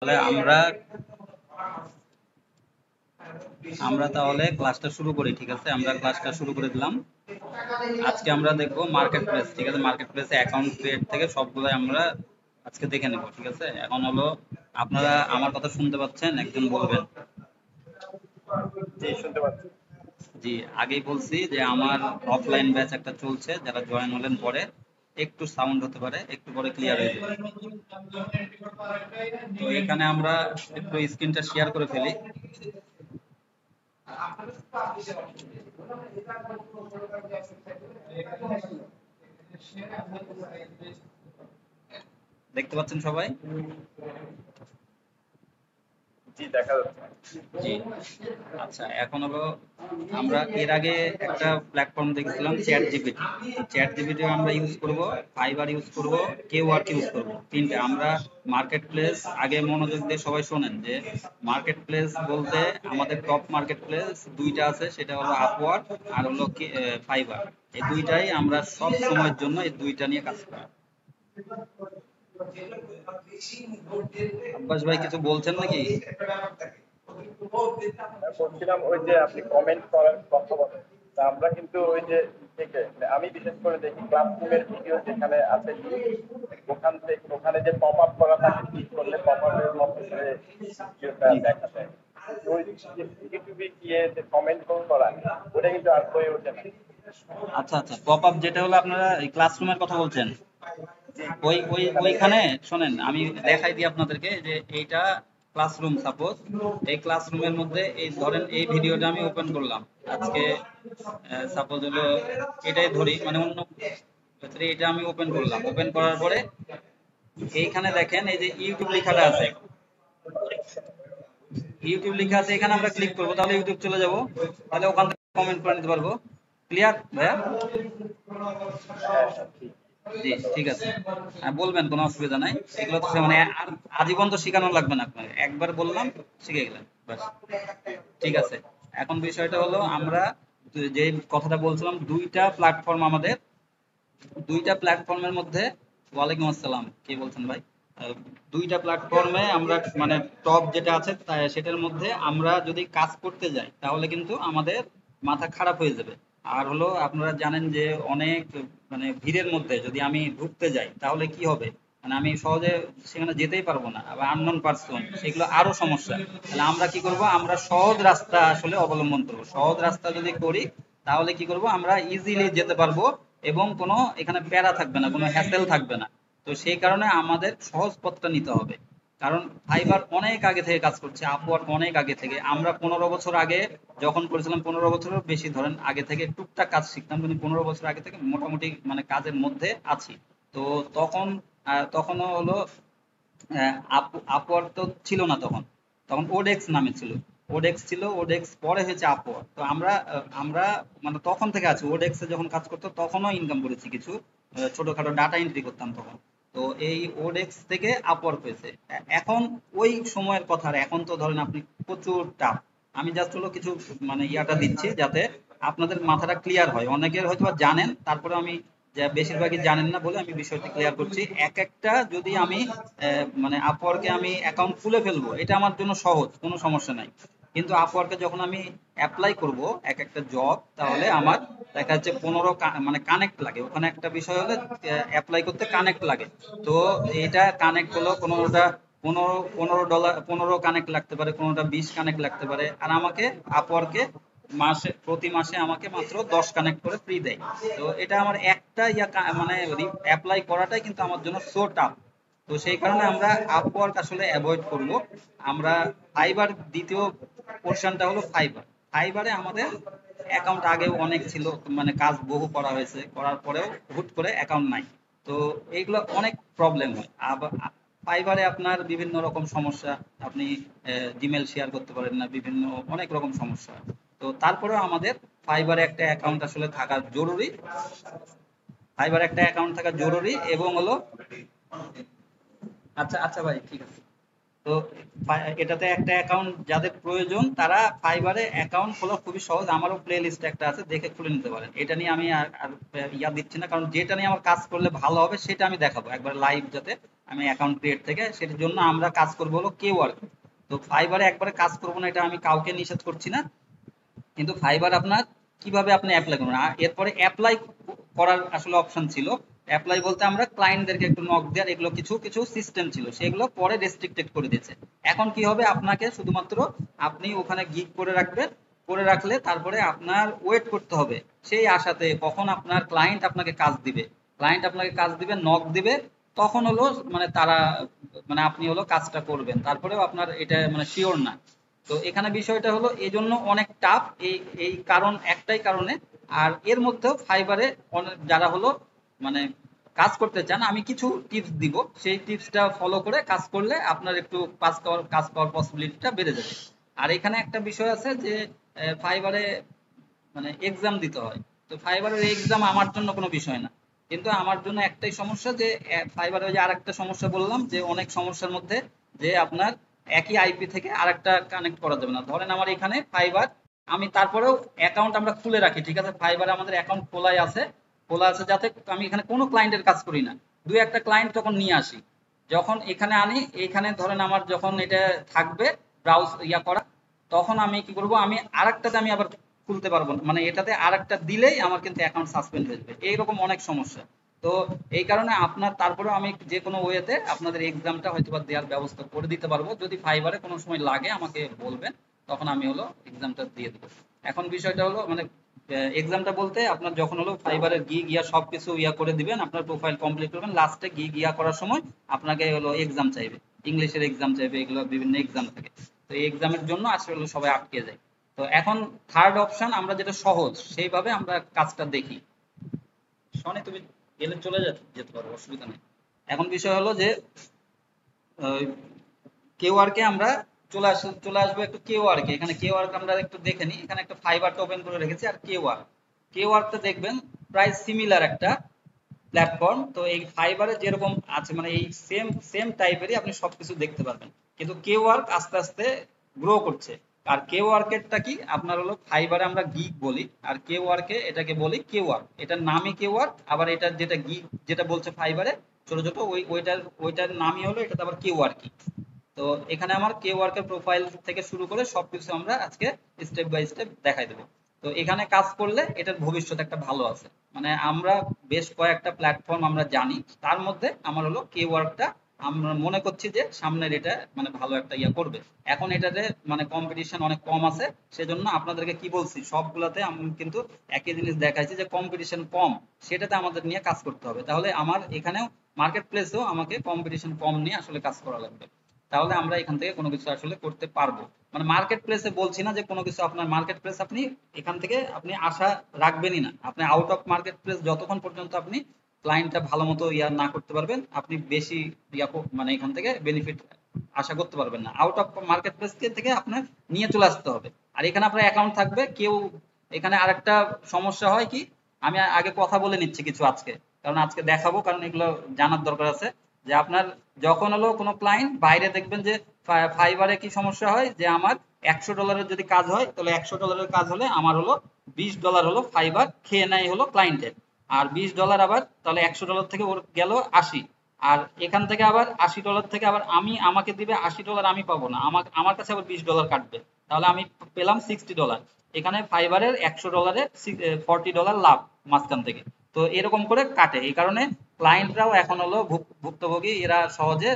তাহলে আমরা আমরা তাহলে ক্লাসটা শুরু করি। ঠিক আছে, আমরা ক্লাসটা শুরু করে দিলাম। আজকে আমরা দেখবো মার্কেট প্লেস। ঠিক আছে, মার্কেট প্লেসে অ্যাকাউন্ট ক্রিয়েট থেকে সবগুলো আমরা আজকে দেখে নেব। ঠিক আছে, এখন হলো আপনারা আমার কথা শুনতে পাচ্ছেন? একজন বলবেন। জি, শুনতে পাচ্ছি। জি, আগেই বলছি যে আমার অফলাইন ব্যাচ একটা চলছে, যারা জয়েন হলেন পরে একটু সাউন্ড হতে পারে, একটু পরে ক্লিয়ার হয়ে যাবে। তো এখানে আমরা একটু স্ক্রিনটা শেয়ার করে ফেলি। দেখতে পাচ্ছেন সবাই? জি, দেখা যাচ্ছে। জি। আচ্ছা, এখন হলো আমরা এর আগে একটা প্ল্যাটফর্ম দেখেছিলাম, চ্যাট জিপিটি। চ্যাট জিপিটি আমরা ইউজ করব, ফাইবার ইউজ করব, কেউ ওয়ার্ক ইউজ করব, তিনটে। আমরা মার্কেট প্লেস আগে মনোযোগ দিয়ে সবাই শোনেন যে মার্কেট প্লেস বলতে আমাদের টপ মার্কেট প্লেস দুইটা আছে, সেটা হলো আপওয়ার্ক আর হলো ফাইবার। এই দুইটাই আমরা সব সময়ের জন্য এই দুইটা নিয়ে কাজ করি। আব্বাস ভাই কিছু বলছেন নাকি? বলছিলাম ওই যে আপনি কমেন্ট করার কথা বলেন। তা আমরা কিন্তু ওই যে থেকে আমি বিশেষ করে দেখি ক্লাসরুমের ভিডিও যেখানে আছে ওখানে যে পপ আপ করা থাকে, ক্লিক করলে পপ আপের মতো করে ভিডিওটা জি। দেখা যায়। ওই যে ইউটিউবে গিয়ে যে কমেন্ট করা ওটা কিন্তু আর হয়ে ওঠে না। আচ্ছা আচ্ছা, পপ আপ যেটা হলো আপনারা ক্লাসরুমের কথা বলছেন। জি, ওই ওই যেখানে ওইখানে শোনেন, আমি দেখাই দিই আপনাদেরকে যে এইটা ক্লাসরুম। সাপোজ এই ক্লাসরুমের মধ্যে এই ধরেন এই ভিডিওটা আমি ওপেন করলাম আজকে। সাপোজ হলো এটাই ধরি, মানে অন্য ক্ষেত্রে এটা আমি ওপেন করলাম। ওপেন করার পরে এইখানে দেখেন এই যে ইউটিউব লেখাটা আছে, ইউটিউব লেখা আছে, এখানে আমরা ক্লিক করবো, তাহলে ইউটিউব চলে যাব। তাহলে ওখান থেকে কমেন্ট করে নিতে পারবো। ক্লিয়ার ভাইয়া? হ্যাঁ, হ্যাঁ, ঠিক। জি, ধন্যবাদ। ঠিক আছে। বলবেন, কোনো অসুবিধা নাই। এগুলো তো মানে আর আজীবন তো শেখানো লাগবে না আপনার, একবার বললাম শিখে গেলেন ব্যাস। ঠিক আছে, এখন বিষয়টা হলো আমরা যে কথাটা বলছিলাম, দুইটা প্ল্যাটফর্ম আমাদের, দুইটা প্ল্যাটফর্মের মধ্যে। ওয়ালাইকুম আসসালাম, কে বলছেন ভাই? আহ, দুইটা প্ল্যাটফর্মে আমরা মানে টপ যেটা আছে সেটার মধ্যে আমরা যদি কাজ করতে যাই তাহলে কিন্তু আমাদের মাথা খারাপ হয়ে যাবে। আর হলো আপনারা জানেন যে অনেক মানে ভিড়ের মধ্যে যদি আমি ঢুকতে যাই তাহলে কি হবে, মানে আমি সহজে সেখানে যেতেই পারবো না। আবার আননোন পার্সন, সেগুলো আরো সমস্যা। তাহলে আমরা কি করব, আমরা সহজ রাস্তা আসলে অবলম্বন করব। সহজ রাস্তা যদি করি তাহলে কি করব, আমরা ইজিলি যেতে পারবো এবং কোনো এখানে প্যারা থাকবে না, কোনো হ্যাসেল থাকবে না। তো সেই কারণে আমাদের সহজ পথটা নিতে হবে। কারণ ফাইবার অনেক আগে থেকে কাজ করছে, আপওয়ার্ক অনেক আগে থেকে। আমরা 15 বছর আগে যখন করেছিলাম, 15 বছরের বেশি ধরেন আগে থেকে টুকটাক কাজ শিখতাম, কিন্তু 15 বছর আগে থেকে মোটামুটি মানে কাজের মধ্যে আছি। তো তখন তখনও হলো আপওয়ার্ক তো ছিল না তখন, তখন ওডেক্স নামে ছিল। ওডেক্স ছিল, ওডেক্স পরে হয়েছে আপওয়ার্ক। তো আমরা মানে তখন থেকে আছি। ওডেক্সে যখন কাজ করতো তখনও ইনকাম করেছি কিছু, ছোটখাটো ডাটা এন্ট্রি করতাম তখন। তো এই ওডেক্স থেকে আপওয়ার্ক হয়েছে। এখন ওই সময়ের কথা, আর এখন তো ধরেন আপনি প্রচুর টাফ। আমি জাস্ট হলো কিছু মানে ইয়াটা দিচ্ছি যাতে আপনাদের মাথাটা ক্লিয়ার হয়। অনেকের হয়তো বা জানেন, তারপরে আমি যা বেশিরভাগই জানেন না বলে আমি বিষয়টা ক্লিয়ার করছি। এক একটা যদি আমি মানে আপওয়ার্কে আমি অ্যাকাউন্ট খুলে ফেলবো, এটা আমার জন্য সহজ, কোনো সমস্যা নাই। কিন্তু আপওয়ার্কে যখন আমি অ্যাপ্লাই করব এক একটা জব, তাহলে আমার দেখা যাচ্ছে 15 মানে কানেক্ট লাগে। ওখানে একটা বিষয় হলে অ্যাপ্লাই করতে কানেক্ট লাগে। তো এটা কানেক্ট হলো কোনোটা 15 ডলার, 15 কানেক্ট লাগতে পারে, কোনোটা 20 কানেক্ট লাগতে পারে। আর আমাকে আপওয়ার্কে প্রতি মাসে আমাকে মাত্র 10 কানেক্ট করে ফ্রি দেয়। তো এটা আমার একটা মানে অ্যাপ্লাই করাটাই কিন্তু আমার জন্য সো টাফ। তো সেই কারণে আমরা আপওয়ার্ক আসলে অ্যাভয়েড করব। আমরা ফাইবার, দ্বিতীয় পোর্শনটা হলো ফাইবার। ফাইবারে আমাদের অ্যাকাউন্ট আগেও অনেক ছিল, মানে কাজ বহু করা হয়েছে, করার পরেও হুট করে অ্যাকাউন্ট নাই। তো এইগুলো অনেক প্রবলেম হয়। আবার ফাইবারে আপনার বিভিন্ন রকম সমস্যা, আপনি জিমেল শেয়ার করতে পারেন না, বিভিন্ন অনেক রকম সমস্যা। তো তারপরেও আমাদের ফাইবারে একটা অ্যাকাউন্ট আসলে থাকা জরুরি। ফাইবারে একটা অ্যাকাউন্ট থাকা জরুরি এবং হলো, আচ্ছা আচ্ছা ভাই, ঠিক আছে। তো এটাতে একটা অ্যাকাউন্ট যাদের প্রয়োজন তারা ফাইবারে অ্যাকাউন্ট খোলা খুবই সহজ। আমারও প্লে লিস্ট একটা আছে, দেখে খুলে নিতে পারেন। এটা নিয়ে আমি আর আর ইয়া দিচ্ছি না, কারণ যেটা নিয়ে আমার কাজ করলে ভালো হবে সেটা আমি দেখাবো একবার লাইভ, যাতে আমি অ্যাকাউন্ট ক্রিয়েট থেকে, সেটার জন্য আমরা কাজ করবো হলো কেওয়ার্ক। তো ফাইবারে একবারে কাজ করবো না, এটা আমি কাউকে নিষেধ করছি না, কিন্তু ফাইবার আপনার কিভাবে আপনি অ্যাপ্লাই করবেন, আর এরপরে অ্যাপ্লাই করার আসলে অপশন ছিল। অ্যাপ্লাই বলতে আমরা ক্লায়েন্টদেরকে একটু নক দেওয়ার এগুলো কিছু কিছু সিস্টেম ছিল, সেগুলো পরে রেস্ট্রিক্টেড করে দিয়েছে। এখন কি হবে, আপনাকে শুধুমাত্র আপনি ওখানে গিগ করে রাখবেন, করে রাখলে তারপরে আপনার ওয়েট করতে হবে সেই আশাতে কখন আপনার ক্লায়েন্ট আপনাকে কাজ দিবে। ক্লায়েন্ট আপনাকে কাজ দিবে, নক দিবে, তখন হলো মানে তারা মানে আপনি হলো কাজটা করবেন, তারপরেও আপনার এটা মানে শিওর না। তো এখানে বিষয়টা হলো এই জন্য অনেক টাফ, এই এই কারণ একটাই কারণে। আর এর মধ্যেও ফাইবারে অনেক যারা হলো মানে কাজ করতে চান, আমি কিছু টিপস দিব, সেই টিপসটা ফলো করে কাজ করলে আপনার একটু কাজ পাওয়ার পসিবিলিটিটা বেড়ে যাবে। আর এখানে একটা বিষয় আছে যে ফাইবারে মানে এক্সাম দিতে হয়। তো ফাইবারের এক্সাম আমার জন্য কোনো বিষয় না, কিন্তু আমার জন্য একটাই সমস্যা যে ফাইবারে ওই যে আরেকটা সমস্যা বললাম যে অনেক সমস্যার মধ্যে যে আপনার একই আইপি থেকে আরেকটা কানেক্ট করা যাবে না। ধরেন আমার এখানে ফাইবার, আমি তারপরেও অ্যাকাউন্ট আমরা খুলে রাখি, ঠিক আছে, ফাইবারে আমাদের অ্যাকাউন্ট খোলা আছে যাতে আমি এখানে কোনো ক্লায়েন্টের কাজ করি না, দুই একটা ক্লায়েন্ট তখন নিয়ে আসি। যখন এখানে আনি, এখানে ধরেন আমার যখন এটা থাকবে ব্রাউজ করা, তখন আমি কি করব, আমি আরেকটাতে আমি আবার খুলতে পারবো না, মানে এটাতে আরেকটা দিলেই আমার কিন্তু অ্যাকাউন্ট সাসপেন্ড হয়ে যাবে, এইরকম অনেক সমস্যা। তো এই কারণে আপনার তারপরেও আমি যে কোনো ওয়েতে আপনাদের এক্সামটা হয়তো বা দেওয়ার ব্যবস্থা করে দিতে পারবো, যদি ফাইবারে কোনো সময় লাগে আমাকে বলবেন, তখন আমি হলো এক্সামটা দিয়ে দেবো। এখন বিষয়টা হলো মানে এক্সামটা বলতে আপনার যখন হলো ফাইবারের গিয়া সবকিছু করে দিবেন, আপনার প্রোফাইল কমপ্লিট করবেন, লাস্টে গিয়া করার সময় আপনাকে হলো এক্সাম চাইবে, ইংলিশের এক্সাম চাইবে, এগুলো বিভিন্ন এক্সাম থাকে। তো এই এক্সামের জন্য আসলে সবাই আটকে যায়। তো এখন থার্ড অপশন আমরা যেটা সহজ সেইভাবে আমরা কাজটা দেখি। শোনে তুমি গেলে যেতে পারো, অসুবিধা নেই। এখন বিষয় হলো যে কেওয়ার্কে আমরা চলে আসবো একটু কেওয়ার্কে। এখানে কেওয়ার্ক আমরা একটু দেখে নিই, এখানে একটা ফাইবারটা ওপেন করে রেখেছি, আর কেওয়ার্কটা দেখবেন প্রায় সিমিলার একটা প্ল্যাটফর্ম। তো এই ফাইবারে যেরকম আছে মানে এই সেম সেম টাইপেরই আপনি সবকিছু দেখতে পারবেন, কিন্তু কেওয়ার্ক আস্তে আস্তে গ্রো করছে। আর কেওয়ার্কেরটা কি আপনার হলো ফাইবারে আমরা গিগ বলি, আর কেওয়ার্কে এটাকে বলি কেওয়ার্ক, এটার নামই কেওয়ার্ক, আবার এটার যেটা গিগ যেটা বলছে ফাইবারে ছোট ছোট ওইটার নামই হলো এটাতে আবার কেওয়ার্কি। তো এখানে আমার কেওয়ার্কের প্রোফাইল থেকে শুরু করে সবকিছু আমরা আজকে স্টেপ বাই স্টেপ দেখাই দেবো। তো এখানে কাজ করলে এটার ভবিষ্যৎ একটা ভালো আছে, মানে আমরা বেশ কয়েকটা প্ল্যাটফর্ম আমরা জানি, তার মধ্যে আমার হলো কেওয়ার্কটা আমরা মনে করছি যে সামনের এটা মানে ভালো একটা করবে। এখন এটাতে মানে কম্পিটিশন অনেক কম আছে, সেজন্য আপনাদেরকে কি বলছি সবগুলাতে আমি কিন্তু একই জিনিস দেখাইছি যে কম্পিটিশন কম, সেটাতে আমাদের নিয়ে কাজ করতে হবে। তাহলে আমার এখানেও মার্কেট প্লেসেও আমাকে কম্পিটিশন কম নিয়ে আসলে কাজ করা লাগবে, তাহলে আমরা এখান থেকে কোনো কিছু আসলে করতে পারবো। মানে মার্কেট প্লেসে বলছি না যে কোনো কিছু আপনার মার্কেট প্লেস আপনি এখান থেকে আপনি আশা রাখবেনই না, আপনি আউট অফ মার্কেট প্লেস যতক্ষণ পর্যন্ত আপনি ক্লায়েন্টটা ভালো মতো না করতে পারবেন, আপনি বেশি মানে এখান থেকে বেনিফিট আশা করতে পারবেন না। আউট অফ মার্কেট প্লেস থেকে আপনার নিয়ে চলে আসতে হবে। আর এখানে আপনার অ্যাকাউন্ট থাকবে কেউ। এখানে আরেকটা সমস্যা হয় কি, আমি আগে কথা বলে নিচ্ছি কিছু আজকে, কারণ আজকে দেখাবো, কারণ এগুলো জানার দরকার আছে। যে আপনার যখন হলো কোনো ক্লায়েন্ট বাইরে দেখবেন যে ফাইবারে কি সমস্যা হয় যে আমার $100 যদি কাজ হয়, তাহলে $100 কাজ হলে আমার হলো $20 হলো ফাইবার খেয়ে নেয় হলো ক্লায়েন্টের। আর $20 আবার তাহলে $100 থেকে ওর গেল 80, আর এখান থেকে আবার $80 থেকে আবার আমাকে দিবে $80, আমি পাবো না, আমার কাছে আবার $20 কাটবে, তাহলে আমি পেলাম $60। এখানে ফাইবারের $100 $40 লাভ মাঝখান থেকে। তো এরকম করে কাটে, এই কারণে ক্লায়েন্টরাও এখন হলো ভুক্তভোগী, এরা সহজে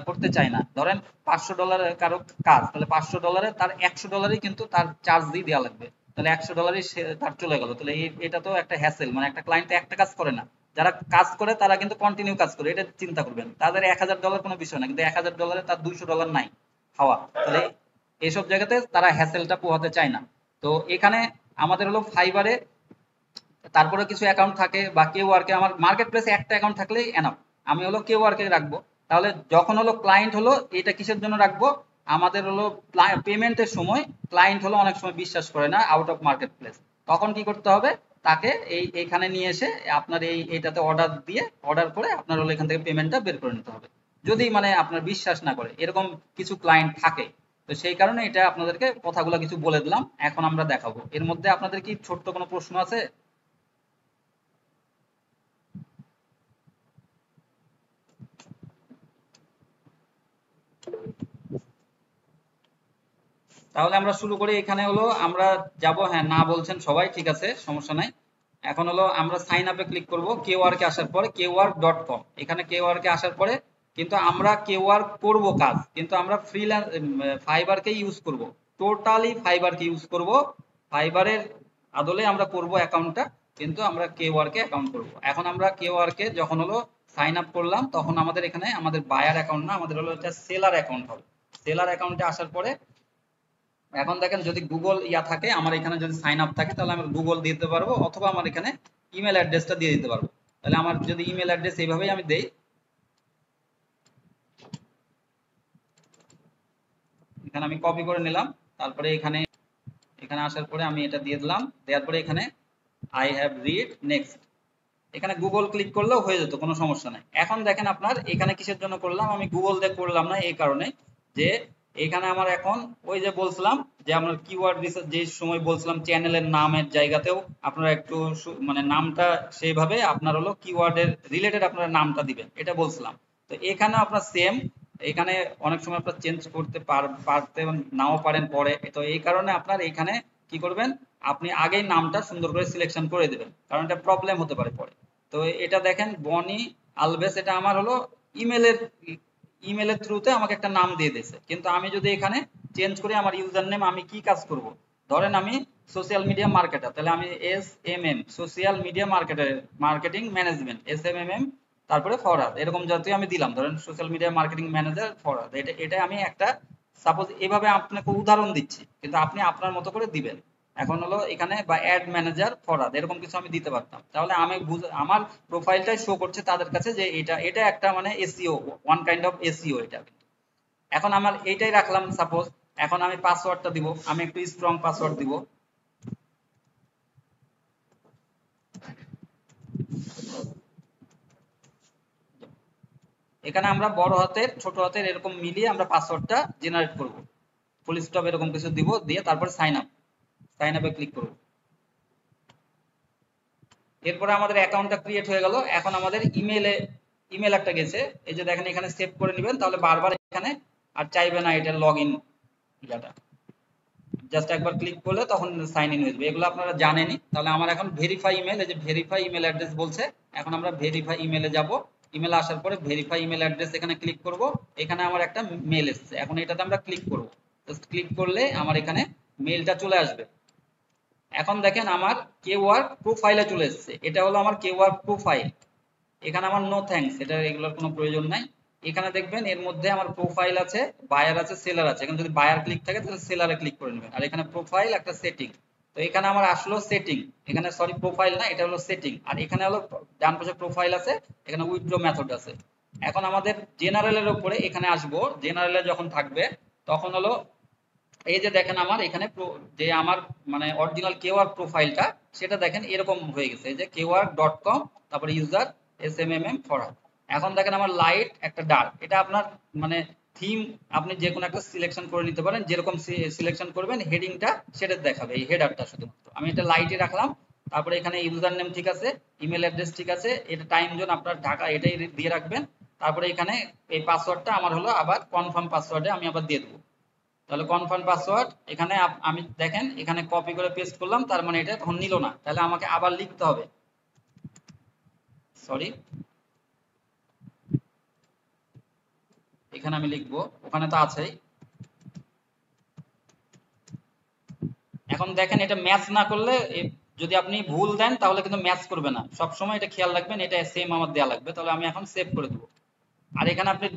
করতে চায় না। ধরেন $500 কারো কাজ, তাহলে $500 তার $100 কিন্তু তার চার্জ দিয়ে দেওয়া লাগবে, তাহলে $100 তার চলে গেল। তাহলে এটা তো একটা হ্যাসেল, মানে একটা ক্লায়েন্ট একটা কাজ করে না, যারা কাজ করে তারা কিন্তু কন্টিনিউ কাজ করে, এটা চিন্তা করবেন, তাদের $1000 কোনো বিষয় না, কিন্তু $1000 তার $200 নাই হাওয়া। তাহলে এইসব জায়গাতে তারা হ্যাসেলটা পোহাতে চায় না। তো এখানে আমাদের হলো ফাইবারে তারপরে কিছু অ্যাকাউন্ট থাকে বা কেওয়ার্কে, আমার মার্কেট প্লেসে একটা অ্যাকাউন্ট থাকলেই এনাফ, আমি হলো কেওয়ার্কে রাখবো। তাহলে যখন হলো ক্লায়েন্ট হলো এটা কিসের জন্য রাখবো, আমাদের হলো পেমেন্টের সময় ক্লায়েন্ট হলো অনেক সময় বিশ্বাস করে না আউট অফ মার্কেট প্লেস, তখন কি করতে হবে, তাকে এইখানে নিয়ে এসে আপনার এইটাতে অর্ডার দিয়ে অর্ডার করে আপনার হলো এখান থেকে পেমেন্টটা বের করে নিতে হবে, যদি মানে আপনার বিশ্বাস না করে, এরকম কিছু ক্লায়েন্ট থাকে। তো সেই কারণে এটা আপনাদেরকে কথাগুলো কিছু বলে দিলাম, এখন আমরা দেখাবো। এর মধ্যে আপনাদের কি ছোট্ট কোনো প্রশ্ন আছে? তাহলে আমরা শুরু করি। এখানে হলো আমরা যাব, হ্যাঁ না বলছেন সবাই, ঠিক আছে সমস্যা নাই। এখন হলো আমরা সাইন আপে ক্লিক করব, কেওয়ার্কে আসার পরে কেওয়ার্ক.com, এখানে কেওয়ার্কে আসার পরে কিন্তু আমরা কেওয়ার্ক করব কাজ, কিন্তু আমরা ফ্রিল্যান্স ফাইবারকে ইউজ করব, টোটালি ফাইবারকে ইউজ করব। ফাইবারের আদলে আমরা করব অ্যাকাউন্টটা, কিন্তু আমরা কেওয়ার্কে অ্যাকাউন্ট করব। এখন আমরা কেওয়ার্কে যখন হলো সাইন আপ করলাম, তখন আমাদের এখানে আমাদের বায়ার অ্যাকাউন্ট না, আমাদের হলো এটা সেলার অ্যাকাউন্ট হবে। সেলার অ্যাকাউন্টে আসার পরে এখন দেখেন যদি গুগল ইয়া থাকে, আমার এখানে যদি সাইন আপ থাকে, তাহলে আমি গুগল দিতে পারবো, অথবা আমার এখানে ইমেল অ্যাড্রেসটা দিয়ে দিতে পারবো। তাহলে আমার যদি ইমেল অ্যাড্রেস এইভাবেই আমি দেই, এখানে আমি কপি করে নিলাম, তারপরে এখানে এখানে আসার পরে আমি এটা দিয়ে দিলাম, দেওয়ার পরে এখানে আই হ্যাভ রিড নেক্সট, এখানে গুগল ক্লিক করলেও হয়ে যেত, কোনো সমস্যা নাই। এখন দেখেন আপনার এখানে কিসের জন্য করলাম, আমি গুগল দিয়ে করলাম না এই কারণে যে এখানে আমার এখন ওই যে বলছিলাম যে আমরা কিওয়ার্ড রিসার্চ যে সময় বলছিলাম চ্যানেলের নামের জায়গাতেও আপনারা একটু মানে নামটা সেইভাবে আপনার হলো কিওয়ার্ডের রিলেটেড আপনারা নামটা দিবেন, এটা বলছিলাম। তো এখানে আপনার সেম, এখানে অনেক সময় আপনার চেঞ্জ করতে পারতে নাও পারেন পরে, তো এই কারণে আপনার এখানে কি করবেন, আপনি আগেই নামটা সুন্দর করে সিলেকশন করে দেবেন, কারণ এটা প্রবলেম হতে পারে পরে। তো এটা দেখেন বনি আলভেস, এটা আমার হলো ইমেলের ইমেলের থ্রুতে আমাকে একটা নাম দিয়ে দিয়েছে, কিন্তু আমি যদি এখানে চেঞ্জ করি আমার ইউজার নেম, আমি কি কাজ করব, ধরেন আমি সোশ্যাল মিডিয়া মার্কেটার, তাহলে আমি SMM social media marketer marketing management SMMM তারপরে ফরওয়ার্ড এরকম জাতীয় আমি দিলাম, ধরেন social media marketing manager forward, এটা এটা আমি একটা সাপোজ এভাবে আপনাকে উদাহরণ দিচ্ছি, কিন্তু আপনি আপনার মতো করে দিবেন। এখন হলো এখানে বা অ্যাড ম্যানেজার ফরওয়ার্ড এরকম কিছু আমি দিতে পারতাম, তাহলে আমি আমার প্রোফাইলটাই শো করছে তাদের কাছে যে এটা এটা একটা মানে SEO, one kind of SEO এটা। এখন আমার এইটাই রাখলাম সাপোজ, এখন আমি পাসওয়ার্ডটা দিব, আমি একটু স্ট্রং পাসওয়ার্ড দিব। এখানে আমরা বড় হাতের ছোট হাতের এরকম মিলিয়ে আমরা পাসওয়ার্ডটা জেনারেট করব, ফুল স্টপ এরকম কিছু দিব, দিয়ে তারপর সাইন আপে ক্লিক করব। এরপরে আমাদের অ্যাকাউন্টটা ক্রিয়েট হয়ে গেল। এখন আমাদের ইমেল একটা গেছে, এই যে দেখেন এখানে সেভ করে নেবেন, তাহলে বারবার এখানে আর চাইবে না এটা লগ ইন ইয়াটা, জাস্ট একবার ক্লিক করলে তখন সাইন ইন হয়ে যাবে, এগুলো আপনারা জানেনই। তাহলে আমার এখন ভেরিফাই ইমেল, এই যে ভেরিফাই ইমেল অ্যাড্রেস বলছে, এখন আমরা ভেরিফাই ইমেলে যাব, ইমেলে আসার পরে ভেরিফাই ইমেল অ্যাড্রেস এখানে ক্লিক করব, এখানে আমার একটা মেল এসেছে, এখন এটাতে আমরা ক্লিক করব, জাস্ট ক্লিক করলে আমার এখানে মেলটা চলে আসবে। এখন দেখেন আমার কেওয়ার্ক প্রোফাইলে চলে এসেছে, এটা হলো আমার কেওয়ার্ক প্রোফাইল। এখানে আমার নো থ্যাঙ্কস, এটা এগুলোর কোনো প্রয়োজন নাই। এখানে দেখবেন এর মধ্যে আমার প্রোফাইল আছে, বায়ার আছে, সেলার আছে, এখানে যদি বায়ার ক্লিক থাকে তাহলে সেলারে ক্লিক করে নেবেন, আর এখানে প্রোফাইল একটা সেটিং, তো এখানে আমার আসলো সেটিং, এখানে সরি প্রোফাইল না, এটা হলো সেটিং, আর এখানে হলো ডান পাশে প্রোফাইল আছে, এখানে উইথড্র মেথড আছে। এখন আমাদের জেনারেলের উপরে এখানে আসবো, জেনারেলে যখন থাকবে তখন হলো এই যে দেখেন আমার এখানে যে আমার মানে অরিজিনাল কেওয়ার্ক প্রোফাইলটা, সেটা দেখেন এরকম হয়ে গেছে, এই যে keyword.com, তারপরে ইউজার SMMM ফরওয়ার্ড। এখন দেখেন আমার লাইট একটা ডার্ক, এটা আপনার মানে থিম আপনি যে কোনো একটা সিলেকশন করে নিতে পারেন, যেরকম সিলেকশন করবেন হেডিংটা সেটা দেখাবে, এই হেডারটা শুধুমাত্র আমি এটা লাইটে রাখলাম। তারপরে এখানে ইউজার নেম ঠিক আছে, ইমেল অ্যাড্রেস ঠিক আছে, এটা টাইম জোন আপনার ঢাকা এটাই দিয়ে রাখবেন। তারপরে এখানে এই পাসওয়ার্ডটা আমার হলো আবার কনফার্ম পাসওয়ার্ডে আমি আবার দিয়ে দেবো, তাহলে কনফার্ম পাসওয়ার্ড এখানে আমি দেখেন এখানে কপি করে পেস্ট করলাম, তার মানে এটা তখন নিল না, তাহলে আমাকে আবার লিখতে হবে, সরি এখানে আমি লিখবো, ওখানে তো আছেই। এখন দেখেন এটা ম্যাচ না করলে যদি আপনি ভুল দেন তাহলে কিন্তু ম্যাচ করবে না, সব সময় এটা খেয়াল রাখবেন, এটা সেম আমার দেয়া লাগবে। তাহলে আমি এখন সেভ করে দেবো, আর এখানে আপনি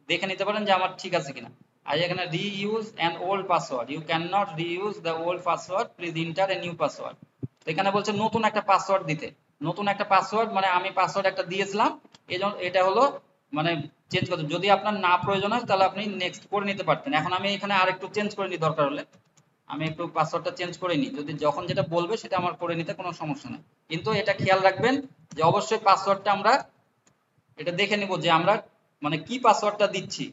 দেখে নিতে পারেন যে আমার ঠিক আছে কিনা। আর এখানে reuse an old password, you can not reuse the old password, please enter a new password. তো এখানে বলছে নতুন একটা পাসওয়ার্ড দিতে, নতুন একটা পাসওয়ার্ড মানে আমি পাসওয়ার্ড একটা দিয়েছিলাম, এই জন্য এটা হলো মানে চেঞ্জ করতে, যদি আপনার না প্রয়োজন হয় তাহলে আপনি নেক্সট করে নিতে পারতেন। এখন আমি এখানে আরেকটু চেঞ্জ করে নিই, দরকার হলে আমি একটু পাসওয়ার্ডটা চেঞ্জ করে নিই, যদি যখন যেটা বলবে সেটা আমার করে নিতে কোনো সমস্যা নেই। কিন্তু এটা খেয়াল রাখবেন যে অবশ্যই পাসওয়ার্ডটা আমরা এটা দেখে নিব যে আমরা মানে কি পাসওয়ার্ডটা দিচ্ছি,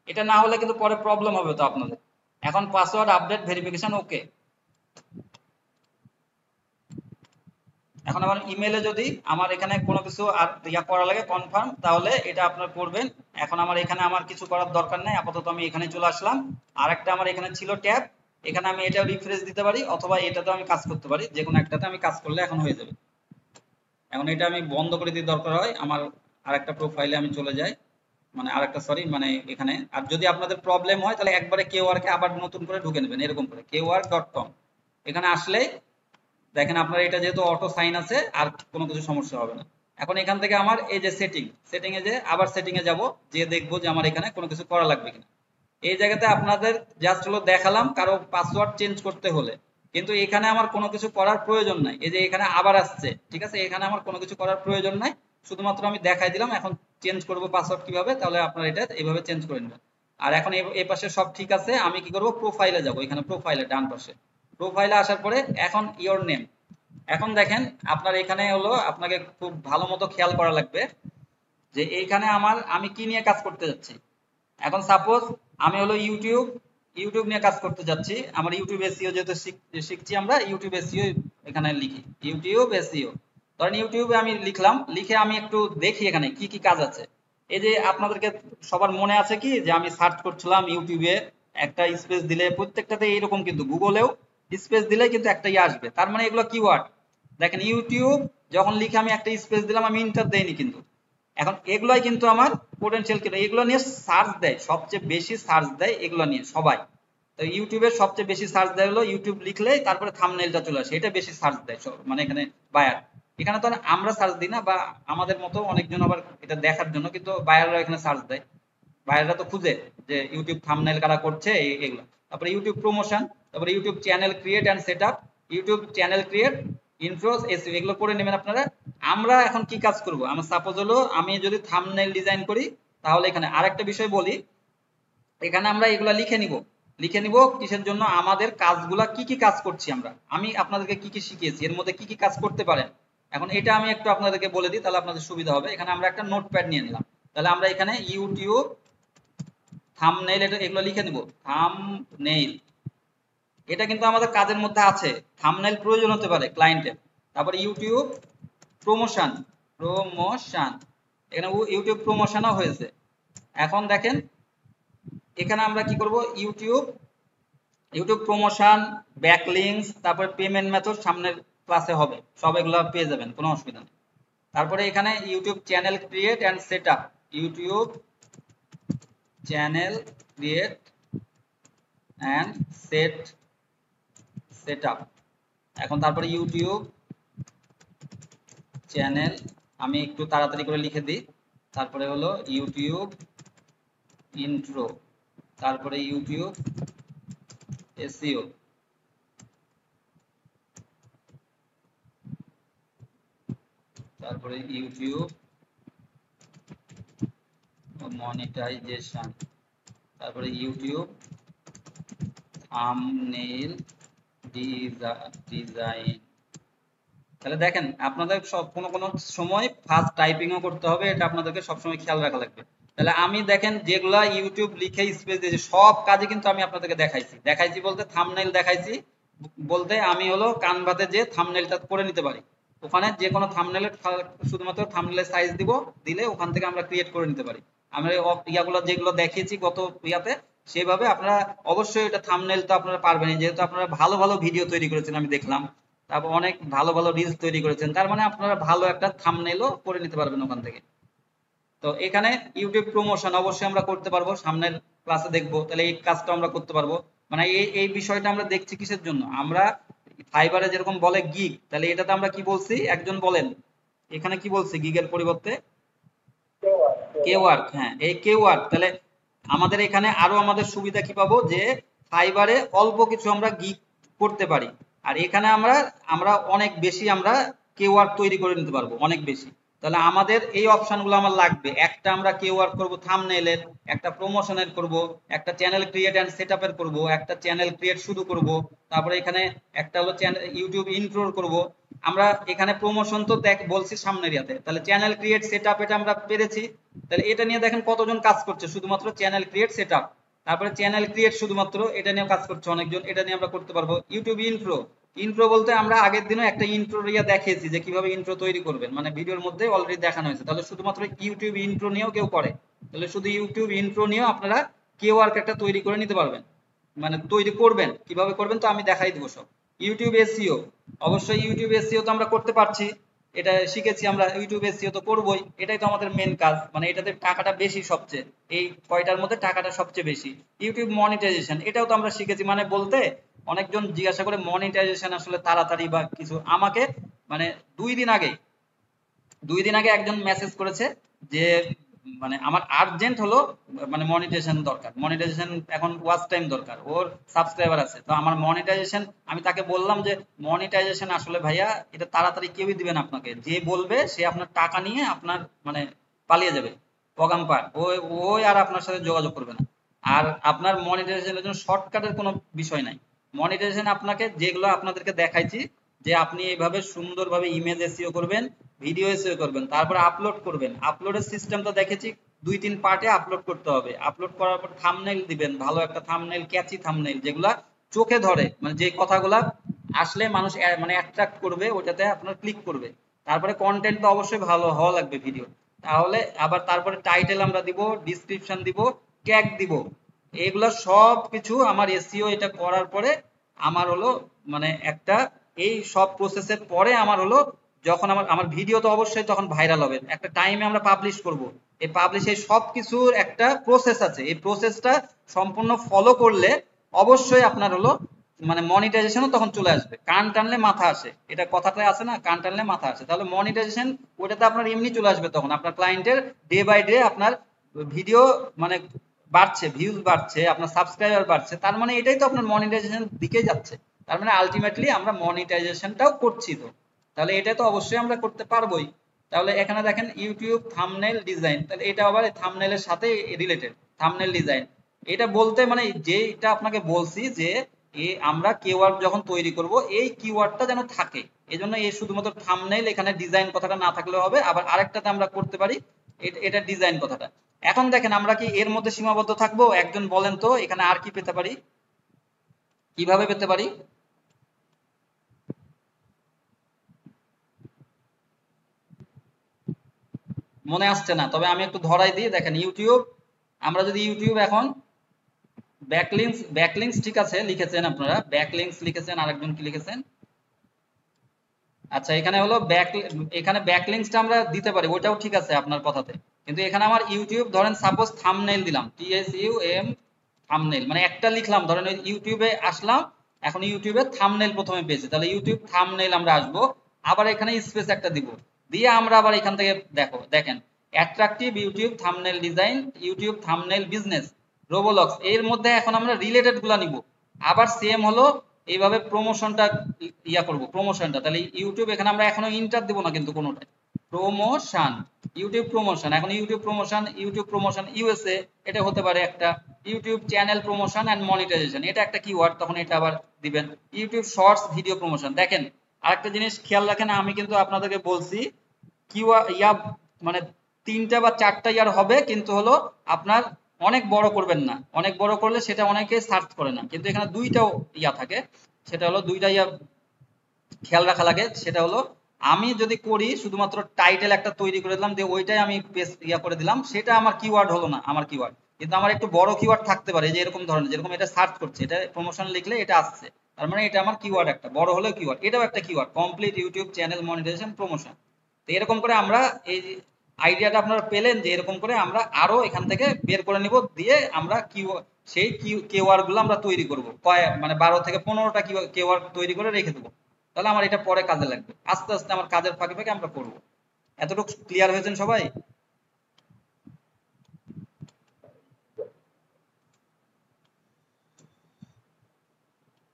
এটা না হলে কিন্তু পরে প্রবলেম হবে তো আপনাদের। এখন পাসওয়ার্ড আপডেট ভেরিফিকেশন ওকে, এখন আমার ইমেলে যদি আমার এখানে কোনো কিছু আর ইয়া করা লাগে কনফার্ম, তাহলে এটা আপনার করবেন। এখন আমার এখানে আমার কিছু করার দরকার নেই, আপাতত আমি এখানে চলে আসলাম। আর একটা আমার এখানে ছিল ট্যাব, এখানে আমি এটা রিফ্রেশ দিতে পারি অথবা এটাতে আমি কাজ করতে পারি, যে কোনো একটাতে আমি কাজ করলে এখন হয়ে যাবে। এখন এটা আমি বন্ধ করে দিতে দরকার হয়, আমার আরেকটা প্রোফাইলে আমি চলে যাই, মানে আরেকটা সরি মানে এখানে। আর যদি আপনাদের প্রবলেম হয় তাহলে একবারে কেওয়ার্কে আবার নতুন করে ঢুকে নেবেন, এরকম করে keyword.com এখানে আসলে দেখেন আপনার এটা যেহেতু অটো সাইন আছে আর কোনো কিছু সমস্যা হবে না। এখন এখান থেকে আমার এই যে সেটিং এ যে আবার সেটিং এ যাব, যে দেখবো যে আমার এখানে কোনো কিছু করা লাগবে কিনা। এই জায়গাতে আপনাদের জাস্ট হলো দেখালাম কারো পাসওয়ার্ড চেঞ্জ করতে হলে, কিন্তু এখানে আমার কোনো কিছু করার প্রয়োজন নাই। এই যে এখানে আবার আসছে, ঠিক আছে, এখানে আমার কোনো কিছু করার প্রয়োজন নাই, শুধুমাত্র আমি দেখাই দিলাম। এখন চেঞ্জ করব পাসওয়ার্ড কিভাবে, তাহলে আপনারা এটা এইভাবে চেঞ্জ করে নেবেন। আর এখন এই পাশে সব ঠিক আছে, আমি কি করব, প্রোফাইলে যাব, এখানে প্রোফাইলে ডান পাশে প্রোফাইলে আসার পরে এখন ইওর নেম। এখন দেখেন আপনার এখানে হলো আপনাকে খুব ভালো মতো খেয়াল করা লাগবে যে এইখানে আমি কি নিয়ে কাজ করতে যাচ্ছি। এখন সাপোজ আমি হলো ইউটিউব নিয়ে কাজ করতে যাচ্ছি, আমার ইউটিউব এসইও যেহেতু শিখছি, আমরা ইউটিউব এসইও এখানে লিখি, ইউটিউব এসইও। ধরেন ইউটিউবে আমি লিখলাম, লিখে আমি একটু দেখি এখানে কি কি কাজ আছে। এই যে আপনাদেরকে সবার মনে আছে কি যে আমি সার্চ করছিলাম ইউটিউবে, একটা স্পেস দিলে প্রত্যেকটাতে এইরকম, কিন্তু গুগলেও স্পেস দিলে কিন্তু একটা ইয়ে আসবে, তার মানে এগুলো কিওয়ার্ড। দেখেন ইউটিউব যখন লিখে আমি একটা স্পেস দিলাম, আমি ইন্টার দেইনি কিন্তু। এখন এগুলাই কিন্তু আমার পোটেনশিয়াল, কিন্তু এগুলো নিয়ে সার্চ দেয়, সবচেয়ে বেশি সার্চ দেয় এগুলো নিয়ে সবাই। তো ইউটিউবের সবচেয়ে বেশি সার্চ দেয় হলো ইউটিউব লিখলেই তারপরে থাম্বনেইলটা চলে আসে, এটা বেশি সার্চ দেয় মানে এখানে বায়ার। এখানে তো আমরা সার্চ দিই না, বা আমাদের মতো অনেকজন আবার এটা দেখার জন্য, কিন্তু বায়াররা এখানে সার্চ দেয়। বায়াররা তো খুঁজে যে ইউটিউব থাম্বনেইল কারা করছে এগুলো। তারপরে ইউটিউব প্রমোশন, তারপরে YouTube channel create and setup, YouTube channel create, intros, SEO, এগুলো করে নেবেন আপনারা। আমরা এখন কি কাজ করব, আমার সাপোজ হলো আমি যদি থাম্বনেইল ডিজাইন করি, তাহলে এখানে আরেকটা বিষয় বলি, এখানে আমরা এগুলা লিখে নিব কিসের জন্য, আমাদের কাজগুলা কি কি কাজ করছি আমরা, আমি আপনাদেরকে কি কি শিখিয়েছি, এর মধ্যে কি কি কাজ করতে পারেন। এখন এটা আমি একটু আপনাদেরকে বলে দিই, তাহলে আপনাদের সুবিধা হবে। এখানে আমরা একটা নোটপ্যাড নিয়ে নিলাম, তাহলে আমরা এখানে ইউটিউব থাম্বনেইল এগুলো লিখে নিব, থাম্বনেইল। এটা কিন্তু আমাদের কাজের মধ্যে আছে, থাম্বনেইল প্রয়োজন হতে পারে ক্লায়েন্টের। তারপরে ইউটিউব প্রমোশন, এখানে ইউটিউব প্রমোশনও হয়েছে। এখন দেখেন এখানে আমরা কি করব, ইউটিউব প্রমোশন, ব্যাকলিংকস, তারপরে পেমেন্ট মেথড সামনের ক্লাসে হবে, সব এগুলো পেয়ে যাবেন, কোনো অসুবিধা নেই। তারপরে এখানে YouTube channel create and setup, YouTube channel create and setup. এখন তারপরে ইউটিউব চ্যানেল, আমি একটু তাড়াতাড়ি করে লিখে দিই, তারপরে হলো ইউটিউব ইন্ট্রো, তারপরে ইউটিউব এসইও, তারপরে ইউটিউব মনিটাইজেশন, তারপরে ইউটিউব থাম্বনেইল ডিজাইন। তাহলে দেখেন আপনাদের সব কোনো সময় ফাস্ট টাইপিংও করতে হবে, এটা আপনাদেরকে সবসময় খেয়াল রাখা লাগবে। তাহলে আমি দেখেন যেগুলা ইউটিউব লিখে স্পেস দিয়েছি সব কাজে কিন্তু আমি আপনাদেরকে দেখাইছি বলতে থাম্বনেইল দেখাইছি, বলতে আমি হলো কানভাতে যে থাম্বনেইলটা করে নিতে পারি, ওখানে যে কোনো থাম্বনেইলের শুধুমাত্র থাম্বনেইলের সাইজ দিব, দিলে ওখান থেকে আমরা ক্রিয়েট করে নিতে পারি। আমরা ইয়াগুলো যেগুলো দেখিয়েছি গত ইয়াতে, সেভাবে আপনারা অবশ্যই এটা থাম্বনেইল তো আপনারা পারবেন, যেহেতু আপনারা ভালো ভালো ভিডিও তৈরি করেছেন আমি দেখলাম, তারপর অনেক ভালো ভালো রিলস তৈরি করেছেন, তার মানে আপনারা ভালো একটা থাম্বনেইলও করে নিতে পারবেন ওখান থেকে। তো এখানে ইউটিউব প্রমোশন অবশ্যই আমরা করতে পারবো, সামনের ক্লাসে দেখবো, তাহলে এই কাজটা আমরা করতে পারবো। মানে এই বিষয়টা আমরা দেখছি কিসের জন্য, আমরা ফাইবারে যেরকম বলে গিগ, তাহলে এটাতে আমরা কি বলছি, একজন বলেন এখানে কি বলছি গিগের পরিবর্তে কেওয়ার্ক। হ্যাঁ, এই কেওয়ার্ক, তাহলে আমাদের এখানে আরো আমাদের সুবিধা কি পাবো, যে ফাইবারে অল্প কিছু আমরা গিগ করতে পারি, আর এখানে আমরা আমরা অনেক বেশি আমরা কেওয়ার্ক তৈরি করে নিতে পারবো, অনেক বেশি। তাহলে আমাদের এই অপশনগুলো আমার লাগবে, একটা আমরা কেওয়ার্ক করব থাম্বনেইলের, একটা প্রমোশনের করব, একটা চ্যানেল ক্রিয়েট এন্ড সেটআপের করব, একটা চ্যানেল ক্রিয়েট শুরু করব, তারপরে এখানে একটা হলো ইউটিউব ইন্ট্রোর করব। আমরা এখানে প্রমোশন তো বলছি সামনের ইয়াতে, তাহলে চ্যানেল ক্রিয়েট সেটআপ এটা আমরা পেরেছি। তাহলে এটা নিয়ে দেখেন কতজন কাজ করছে, শুধুমাত্র চ্যানেল ক্রিয়েট সেটআপ, তারপরে চ্যানেল ক্রিয়েট শুধুমাত্র এটা নিয়ে কাজ করছে অনেকজন, এটা নিয়ে আমরা করতে পারবো। ইউটিউব ইন্ট্রো, ইন্ট্রো বলতে আমরা আগের দিনও একটা ইন্ট্রো ইয়া দেখিয়েছি যে কিভাবে ইন্ট্রো তৈরি করবেন, মানে ভিডিওর মধ্যে অলরেডি দেখানো হয়েছে। তাহলে শুধুমাত্র ইউটিউব ইন্ট্রো নিয়েও কেউ করে, তাহলে শুধু ইউটিউব ইন্ট্রো নিয়েও আপনারা কেওয়ার্ক একটা তৈরি করে নিতে পারবেন, মানে তৈরি করবেন কিভাবে করবেন তো আমি দেখাই দিব সব। ইউটিউব এসইও, অবশ্যই ইউটিউব এসইও তো আমরা করতে পারছি, এটা শিখেছি আমরা, ইউটিউব এসইও তো করবোই, এটাই তো আমাদের মেন কাজ, মানে এটাতে টাকাটা বেশি সবচেয়ে, এই কয়টার মধ্যে টাকাটা সবচেয়ে বেশি। ইউটিউব মনিটাইজেশন, এটাও তো আমরা শিখেছি, মানে বলতে অনেকজন জিজ্ঞাসা করে মনিটাইজেশন আসলে তাড়াতাড়ি বা কিছু, আমাকে মানে 2 দিন আগে একজন মেসেজ করেছে যে মানে আমার আর্জেন্ট হলো, মানে মনিটাইজেশন দরকার, মনিটাইজেশন এখন ওয়াচ টাইম দরকার, ওর সাবস্ক্রাইবার আছে, তো আমার মনিটাইজেশন, আমি তাকে বললাম যে মনিটাইজেশন আসলে ভাইয়া এটা তাড়াতাড়ি কেউই দিবেন আপনাকে, যে বলবে সে আপনার টাকা নিয়ে আপনার মানে পালিয়ে যাবে, প্রোগ্রাম পার ওই ওই আর আপনার সাথে যোগাযোগ করবে না। আর আপনার মনিটাইজেশনের জন্য শর্টকাটের কোনো বিষয় নাই, মনিটাইজেশন আপনাকে যেগুলো আপনাদেরকে দেখাইছি, যে আপনি এইভাবে সুন্দরভাবে ইমেজ এসইও করবেন, ভিডিও এসইও করবেন, তারপর আপলোড করবেন, আপলোডের সিস্টেমটা দেখেছি 2-3 পার্টে আপলোড করতে হবে, আপলোড করার পর থাম্বনেইল দিবেন, ভালো একটা থাম্বনেইল, ক্যাচি থাম্বনেইল যেগুলা চোখে ধরে, মানে যে কথাগুলা আসলে মানুষ মানে অ্যাট্রাক্ট করবে, ওটাতে আপনার ক্লিক করবে। তারপরে কন্টেন্ট তো অবশ্যই ভালো হওয়া লাগবে ভিডিও, তাহলে আবার তারপরে টাইটেল আমরা দিব, ডিসক্রিপশন দিব, ট্যাগ দিব, এগুলা সব কিছু আমার এসইও এটা করার পরে আমার হলো মানে একটা, এই সব প্রসেসের পরে আমার হলো, যখন আমার আমার ভিডিও তো অবশ্যই তখন ভাইরাল হবে, একটা টাইমে আমরা পাবলিশ করব, এই পাবলিশে সব কিছুর একটা প্রসেস আছে, এই প্রসেসটা সম্পূর্ণ ফলো করলে অবশ্যই আপনার হলো মানে মনিটাইজেশনও তখন চলে আসবে, কান টানলে মাথা আসে, এটা কথাটাই আছে না, কান টানলে মাথা আসে, তাহলে মনিটাইজেশন ওটাতে আপনার এমনি চলে আসবে, তখন আপনার ক্লায়েন্টের ডে বাই ডে আপনার ভিডিও মানে বাড়ছে, ভিউজ বাড়ছে, আপনার সাবস্ক্রাইবার বাড়ছে, তার মানে এটাই তো আপনার মনিটাইজেশন দিকে যাচ্ছে, তার মানে আলটিমেটলি আমরা মনিটাইজেশনটাও করছি তো, তাহলে এটা তো অবশ্যই আমরা করতে পারবোই। তাহলে এখানে দেখেন ইউটিউব থাম্বনেল ডিজাইন, তাহলে এটা আবার থাম্বনেলের সাথে রিলেটেড, থাম্বনেল ডিজাইন, এটা বলতে মানে যেটা আপনাকে বলছি যে আমরা কিওয়ার্ড যখন তৈরি করব এই কিওয়ার্ডটা যেন থাকে, এজন্য এই শুধুমাত্র থাম্বনেল, এখানে ডিজাইন কথাটা না থাকলেও হবে, আবার আরেকটাতে আমরা করতে পারি এটা ডিজাইন কথাটা। এখন দেখেন আমরা কি এর মধ্যে সীমাবদ্ধ থাকবো, একজন বলেন তো এখানে আর কি পেতে পারি, কিভাবে পেতে পারি? মনে আসছে না, তবে আমি একটু ধরাই দিই, দেখেন ইউটিউব, আমরা যদি ইউটিউব এখন ব্যাকলিংস ঠিক আছে লিখেছেন আপনারা, ব্যাকলিংস লিখেছেন, আরেকজন কি লিখেছেন, আচ্ছা এখানে হলো এখানে ব্যাকলিংসটা আমরা দিতে পারি, ওটাও ঠিক আছে আপনার কথাতে, কিন্তু এখানে আমার ইউটিউব ধরেন সাপোজ থাম্বনেইল দিলাম, TSUM থাম্বনেইল, মানে একটা লিখলাম, ধরেন ওই ইউটিউবে আসলাম, এখন ইউটিউবে থাম্বনেইল প্রথমে পেয়েছি, তাহলে ইউটিউব থাম্বনেইল আমরা আসবো, আবার এখানে স্পেস একটা দিব, দিয়ে আমরা আবার এখান থেকে দেখেন attractive YouTube thumbnail design, YouTube thumbnail business, Roblox, এর মধ্যে এখন আমরা রিলেটেড গুলা নিব, আবার সেম হলো এইভাবে প্রমোশনটা ইয়া করব, প্রমোশনটা, তাহলে ইউটিউব এখানে আমরা এখনো ইন্টার দিব না কিন্তু কোনোটাই, প্রমোশন, ইউটিউব প্রমোশন, এখন ইউটিউব প্রমোশন ইউএসএ, এটা হতে পারে একটা, YouTube channel promotion and monetization, এটা একটা কিওয়ার্ড, তখন এটা আবার দিবেন, ইউটিউব শর্টস ভিডিও প্রমোশন। দেখেন আরেকটা জিনিস খেয়াল রাখেন, আমি কিন্তু আপনাদেরকে বলছি কিওয়ার্ড ইয়া মানে 3টা বা 4টা ইয়ার হবে, কিন্তু হলো আপনার অনেক বড় করবেন না, অনেক বড় করলে সেটা অনেকে সার্চ করে না, কিন্তু এখানে 2টা ইয়া থাকে, সেটা হলো 2টা ইয়া খেয়াল রাখা লাগে, সেটা হলো আমি যদি করি শুধুমাত্র টাইটেল একটা তৈরি করে দিলাম, যে ওইটাই আমি ইয়া করে দিলাম, সেটা আমার কিওয়ার্ড হলো না, আমার কিওয়ার্ড কিন্তু আমার একটু বড় কিওয়ার্ড থাকতে পারে, যে এরকম ধরনের, যেরকম এটা সার্চ করছে, এটা প্রমোশন লিখলে এটা আসছে, তার মানে এটা আমার কিওয়ার্ড, একটা বড় হলেও কিওয়ার্ড, এটাও একটা keyword, complete YouTube channel monetization promotion. তো এরকম করে আমরা এই আইডিয়াটা আপনারা পেলেন, যে এরকম করে আমরা আরো এখান থেকে বের করে নিব, দিয়ে আমরা সেই কিওয়ার্ড গুলো আমরা তৈরি করব, মানে 12 থেকে 15টা কিওয়ার্ড তৈরি করে রেখে দেবো, তাহলে আমার এটা পরে কাজে লাগবে, আস্তে আস্তে আমার কাজের ফাঁকে ফাঁকে আমরা করব। এতটুকু ক্লিয়ার হয়েছেন সবাই?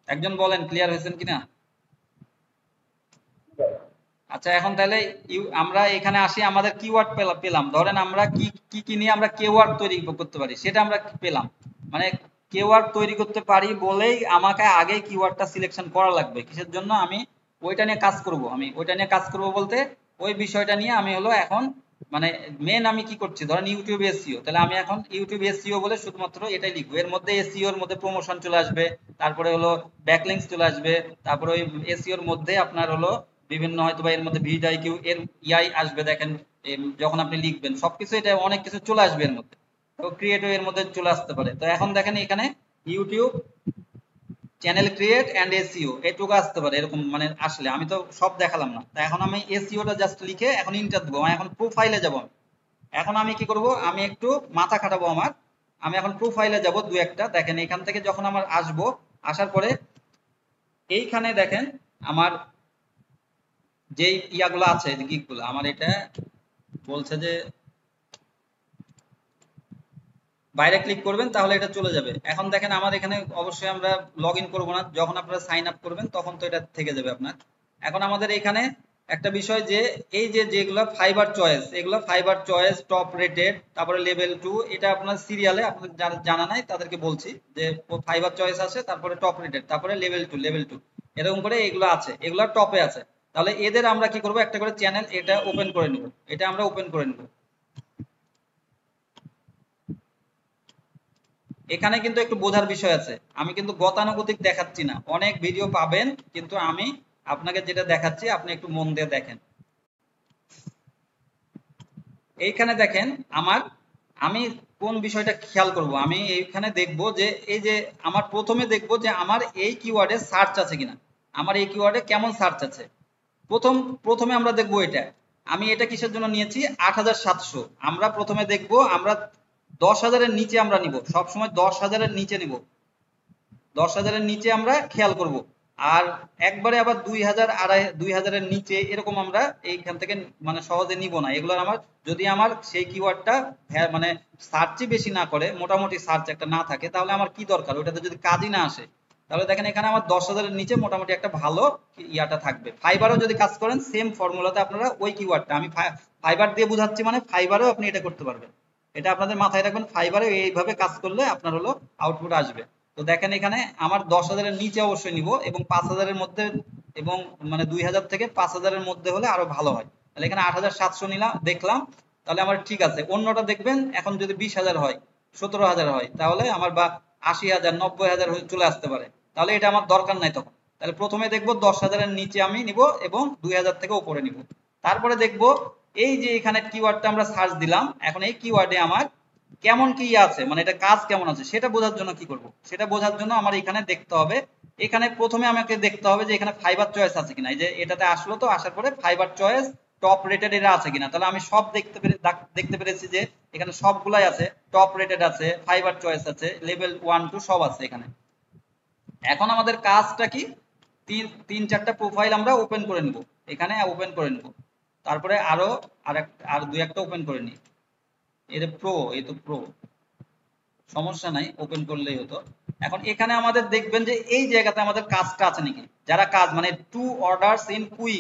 একজন বলেন ক্লিয়ার হয়েছেন কিনা। আচ্ছা এখন তাহলে আমরা এখানে আসি, আমাদের কিওয়ার্ড পেলাম, ধরেন আমরা কি কি কি নিয়ে আমরা কিওয়ার্ড তৈরি করতে পারি সেটা আমরা পেলাম, মানে কিওয়ার্ড তৈরি করতে পারি বলেই আমাকে আগে কিওয়ার্ডটা সিলেকশন করা লাগবে, কিসের জন্য, আমি ওইটা নিয়ে কাজ করব, আমি ওইটা নিয়ে কাজ করব বলতে ওই বিষয়টা নিয়ে আমি হলো এখন মানে মেন আমি কি করছি, ধরেন ইউটিউব এসইও, তাহলে আমি এখন ইউটিউব এসইও বলে শুধুমাত্র এটাই লিখবো। এর মধ্যে এসইও এর মধ্যে প্রমোশন চলে আসবে, তারপরে হলো ব্যাকলিংকস চলে আসবে, তারপরে ওই এসইও এর মধ্যে আপনার হলো বিভিন্ন হয়তো বা এর মধ্যে ভিডিআইকিউ এর ইয়াই আসবে। দেখেন যখন আপনি লিখবেন সবকিছু এটা অনেক কিছু চলে আসবে এর মধ্যে, তো ক্রিয়েটও এর মধ্যে চলে আসতে পারে। তো এখন দেখেন এখানে YouTube channel create and SEO এটুকু আসতে পারে এরকম, মানে আসলে আমি তো সব দেখালাম না। তা এখন আমি এসইওটা জাস্ট লিখে এখন ইন্টার দেবো, আমি এখন প্রোফাইলে যাব। এখন আমি কি করব, আমি একটু মাথা খাটাবো আমার, আমি এখন প্রোফাইলে যাব দু একটা। দেখেন এখান থেকে যখন আমার আসবো, আসার পরে এইখানে দেখেন আমার যেই ইয়াগুলো আছে, গিকগুলো আমার এটা বলছে যে বাইরে ক্লিক করবেন তাহলে এটা চলে যাবে। এখন দেখেন আমার এখানে অবশ্যই আমরা লগ ইন করবো না, যখন আপনারা সাইন আপ করবেন তখন তো এটা থেকে যাবে আপনার। এখন আমাদের এখানে একটা বিষয় যে এই যে যেগুলো ফাইবার চয়েস, এগুলো ফাইবার চয়েস টপ রেটেড, তারপরে লেভেল 2, এটা আপনার সিরিয়ালে আপনাদের যারা জানা নাই তাদেরকে বলছি যে ফাইবার চয়েস আছে, তারপরে টপ রেটেড, তারপরে লেভেল 2 এরকম করে এগুলো আছে, এগুলো টপে আছে। তাহলে এদের আমরা কি করব, একটা করে চ্যানেল এটা ওপেন করে নিব, এটা আমরা ওপেন করে নিব। এখানে কিন্তু একটু বোঝার বিষয় আছে, আমি কিন্তু গতানুগতিক দেখাচ্ছি না, অনেক ভিডিও পাবেন কিন্তু আমি আপনাকে যেটা দেখাচ্ছি আপনি একটু মন দিয়ে দেখেন। এইখানে দেখেন আমার, আমি কোন বিষয়টা খেয়াল করব, আমি এইখানে দেখব যে এই যে আমার প্রথমে দেখব যে আমার এই কিওয়ার্ডে সার্চ আছে কিনা, আমার এই কিওয়ার্ডে কেমন সার্চ আছে। প্রথমে আমরা দেখব এটা, আমি এটা কিসের জন্য নিয়েছি ৮৭০০। আমরা প্রথমে দেখব, আমরা ১০,০০০-এর নিচে আমরা নিব, সবসময় ১০,০০০-এর নিচে নিব, ১০,০০০-এর নিচে আমরা খেয়াল করব। আর একবারে আবার ২,০০০ ২,০০০-এর নিচে এরকম আমরা এইখান থেকে মানে সহজে নিব না। এগুলো আমার যদি আমার সেই কিওয়ার্ডটা মানে সার্চই বেশি না করে, মোটামুটি সার্চ একটা না থাকে, তাহলে আমার কি দরকার, ওটাতে যদি কাজই না আসে। তাহলে দেখেন এখানে আমার ১০,০০০-এর নিচে মোটামুটি একটা ভালো ইয়াটা থাকবে। ফাইবারও যদি কাজ করেন সেম ফর্মুলাতে আপনারা ওই কিওয়ার্ডটা, আমি ফাইবার দিয়ে বুঝাচ্ছি মানে ফাইবারও আপনি এটা করতে পারবেন। এটা আপনাদের মাথায় রাখবেন, ফাইবারে এইভাবে কাজ করলে আপনার হলো আউটপুট আসবে। তো দেখেন এখানে আমার ১০,০০০-এর নিচে অবশ্যই নিব, এবং ৫,০০০-এর মধ্যে, এবং মানে ২,০০০ থেকে ৫,০০০-এর মধ্যে হলে আরো ভালো হয়। তাহলে এখানে ৮,৭০০ নিলাম, দেখলাম, তাহলে আমার ঠিক আছে। অন্যটা দেখবেন এখন যদি ২০,০০০ হয়, ১৭,০০০ হয়, তাহলে আমার বা ৮০,০০০ ৯০,০০০ চলে আসতে পারে, তাহলে এটা আমার দরকার নাই তখন। তাহলে প্রথমে দেখবো ১০,০০০-এর নিচে আমি নিব এবং ২,০০০ থেকে উপরে নিব। তারপরে দেখবো এই যে এখানে কিওয়ার্ডটা আমরা সার্চ দিলাম, এখন এই কিওয়ার্ডে আমার কেমন কি আছে, মানে এটা কাজ কেমন আছে সেটা বোঝার জন্য কি করব, সেটা বোঝার জন্য আমার এখানে দেখতে হবে। এখানে প্রথমে আমাকে দেখতে হবে যে এখানে ফাইবার চয়েস আছে কিনা, এই যে এটাতে আসলো, তো আসার পরে ফাইবার চয়েস টপ রেটেড এরা আছে কিনা, তাহলে আমি সব দেখতে পেরেছি যে এখানে সবগুলাই আছে, টপ রেটেড আছে, ফাইবার চয়েস আছে, লেভেল 1 2 সব আছে এখানে। এখন আমাদের কাজটা কি, তিন চারটা প্রোফাইল আমরা ওপেন করে নিব, এখানে ওপেন করে নিব, তারপরে আরো আর দুই একটা ওপেন করে নিই। এটা প্রো, এই তো প্রো, সমস্যা নাই, ওপেন করলেই হতো। এখন এখানে আমাদের দেখবেন যে এই জায়গাতে আমাদের কাজটা আছে নাকি, যারা কাজ মানে 2 অর্ডারস ইন কুই,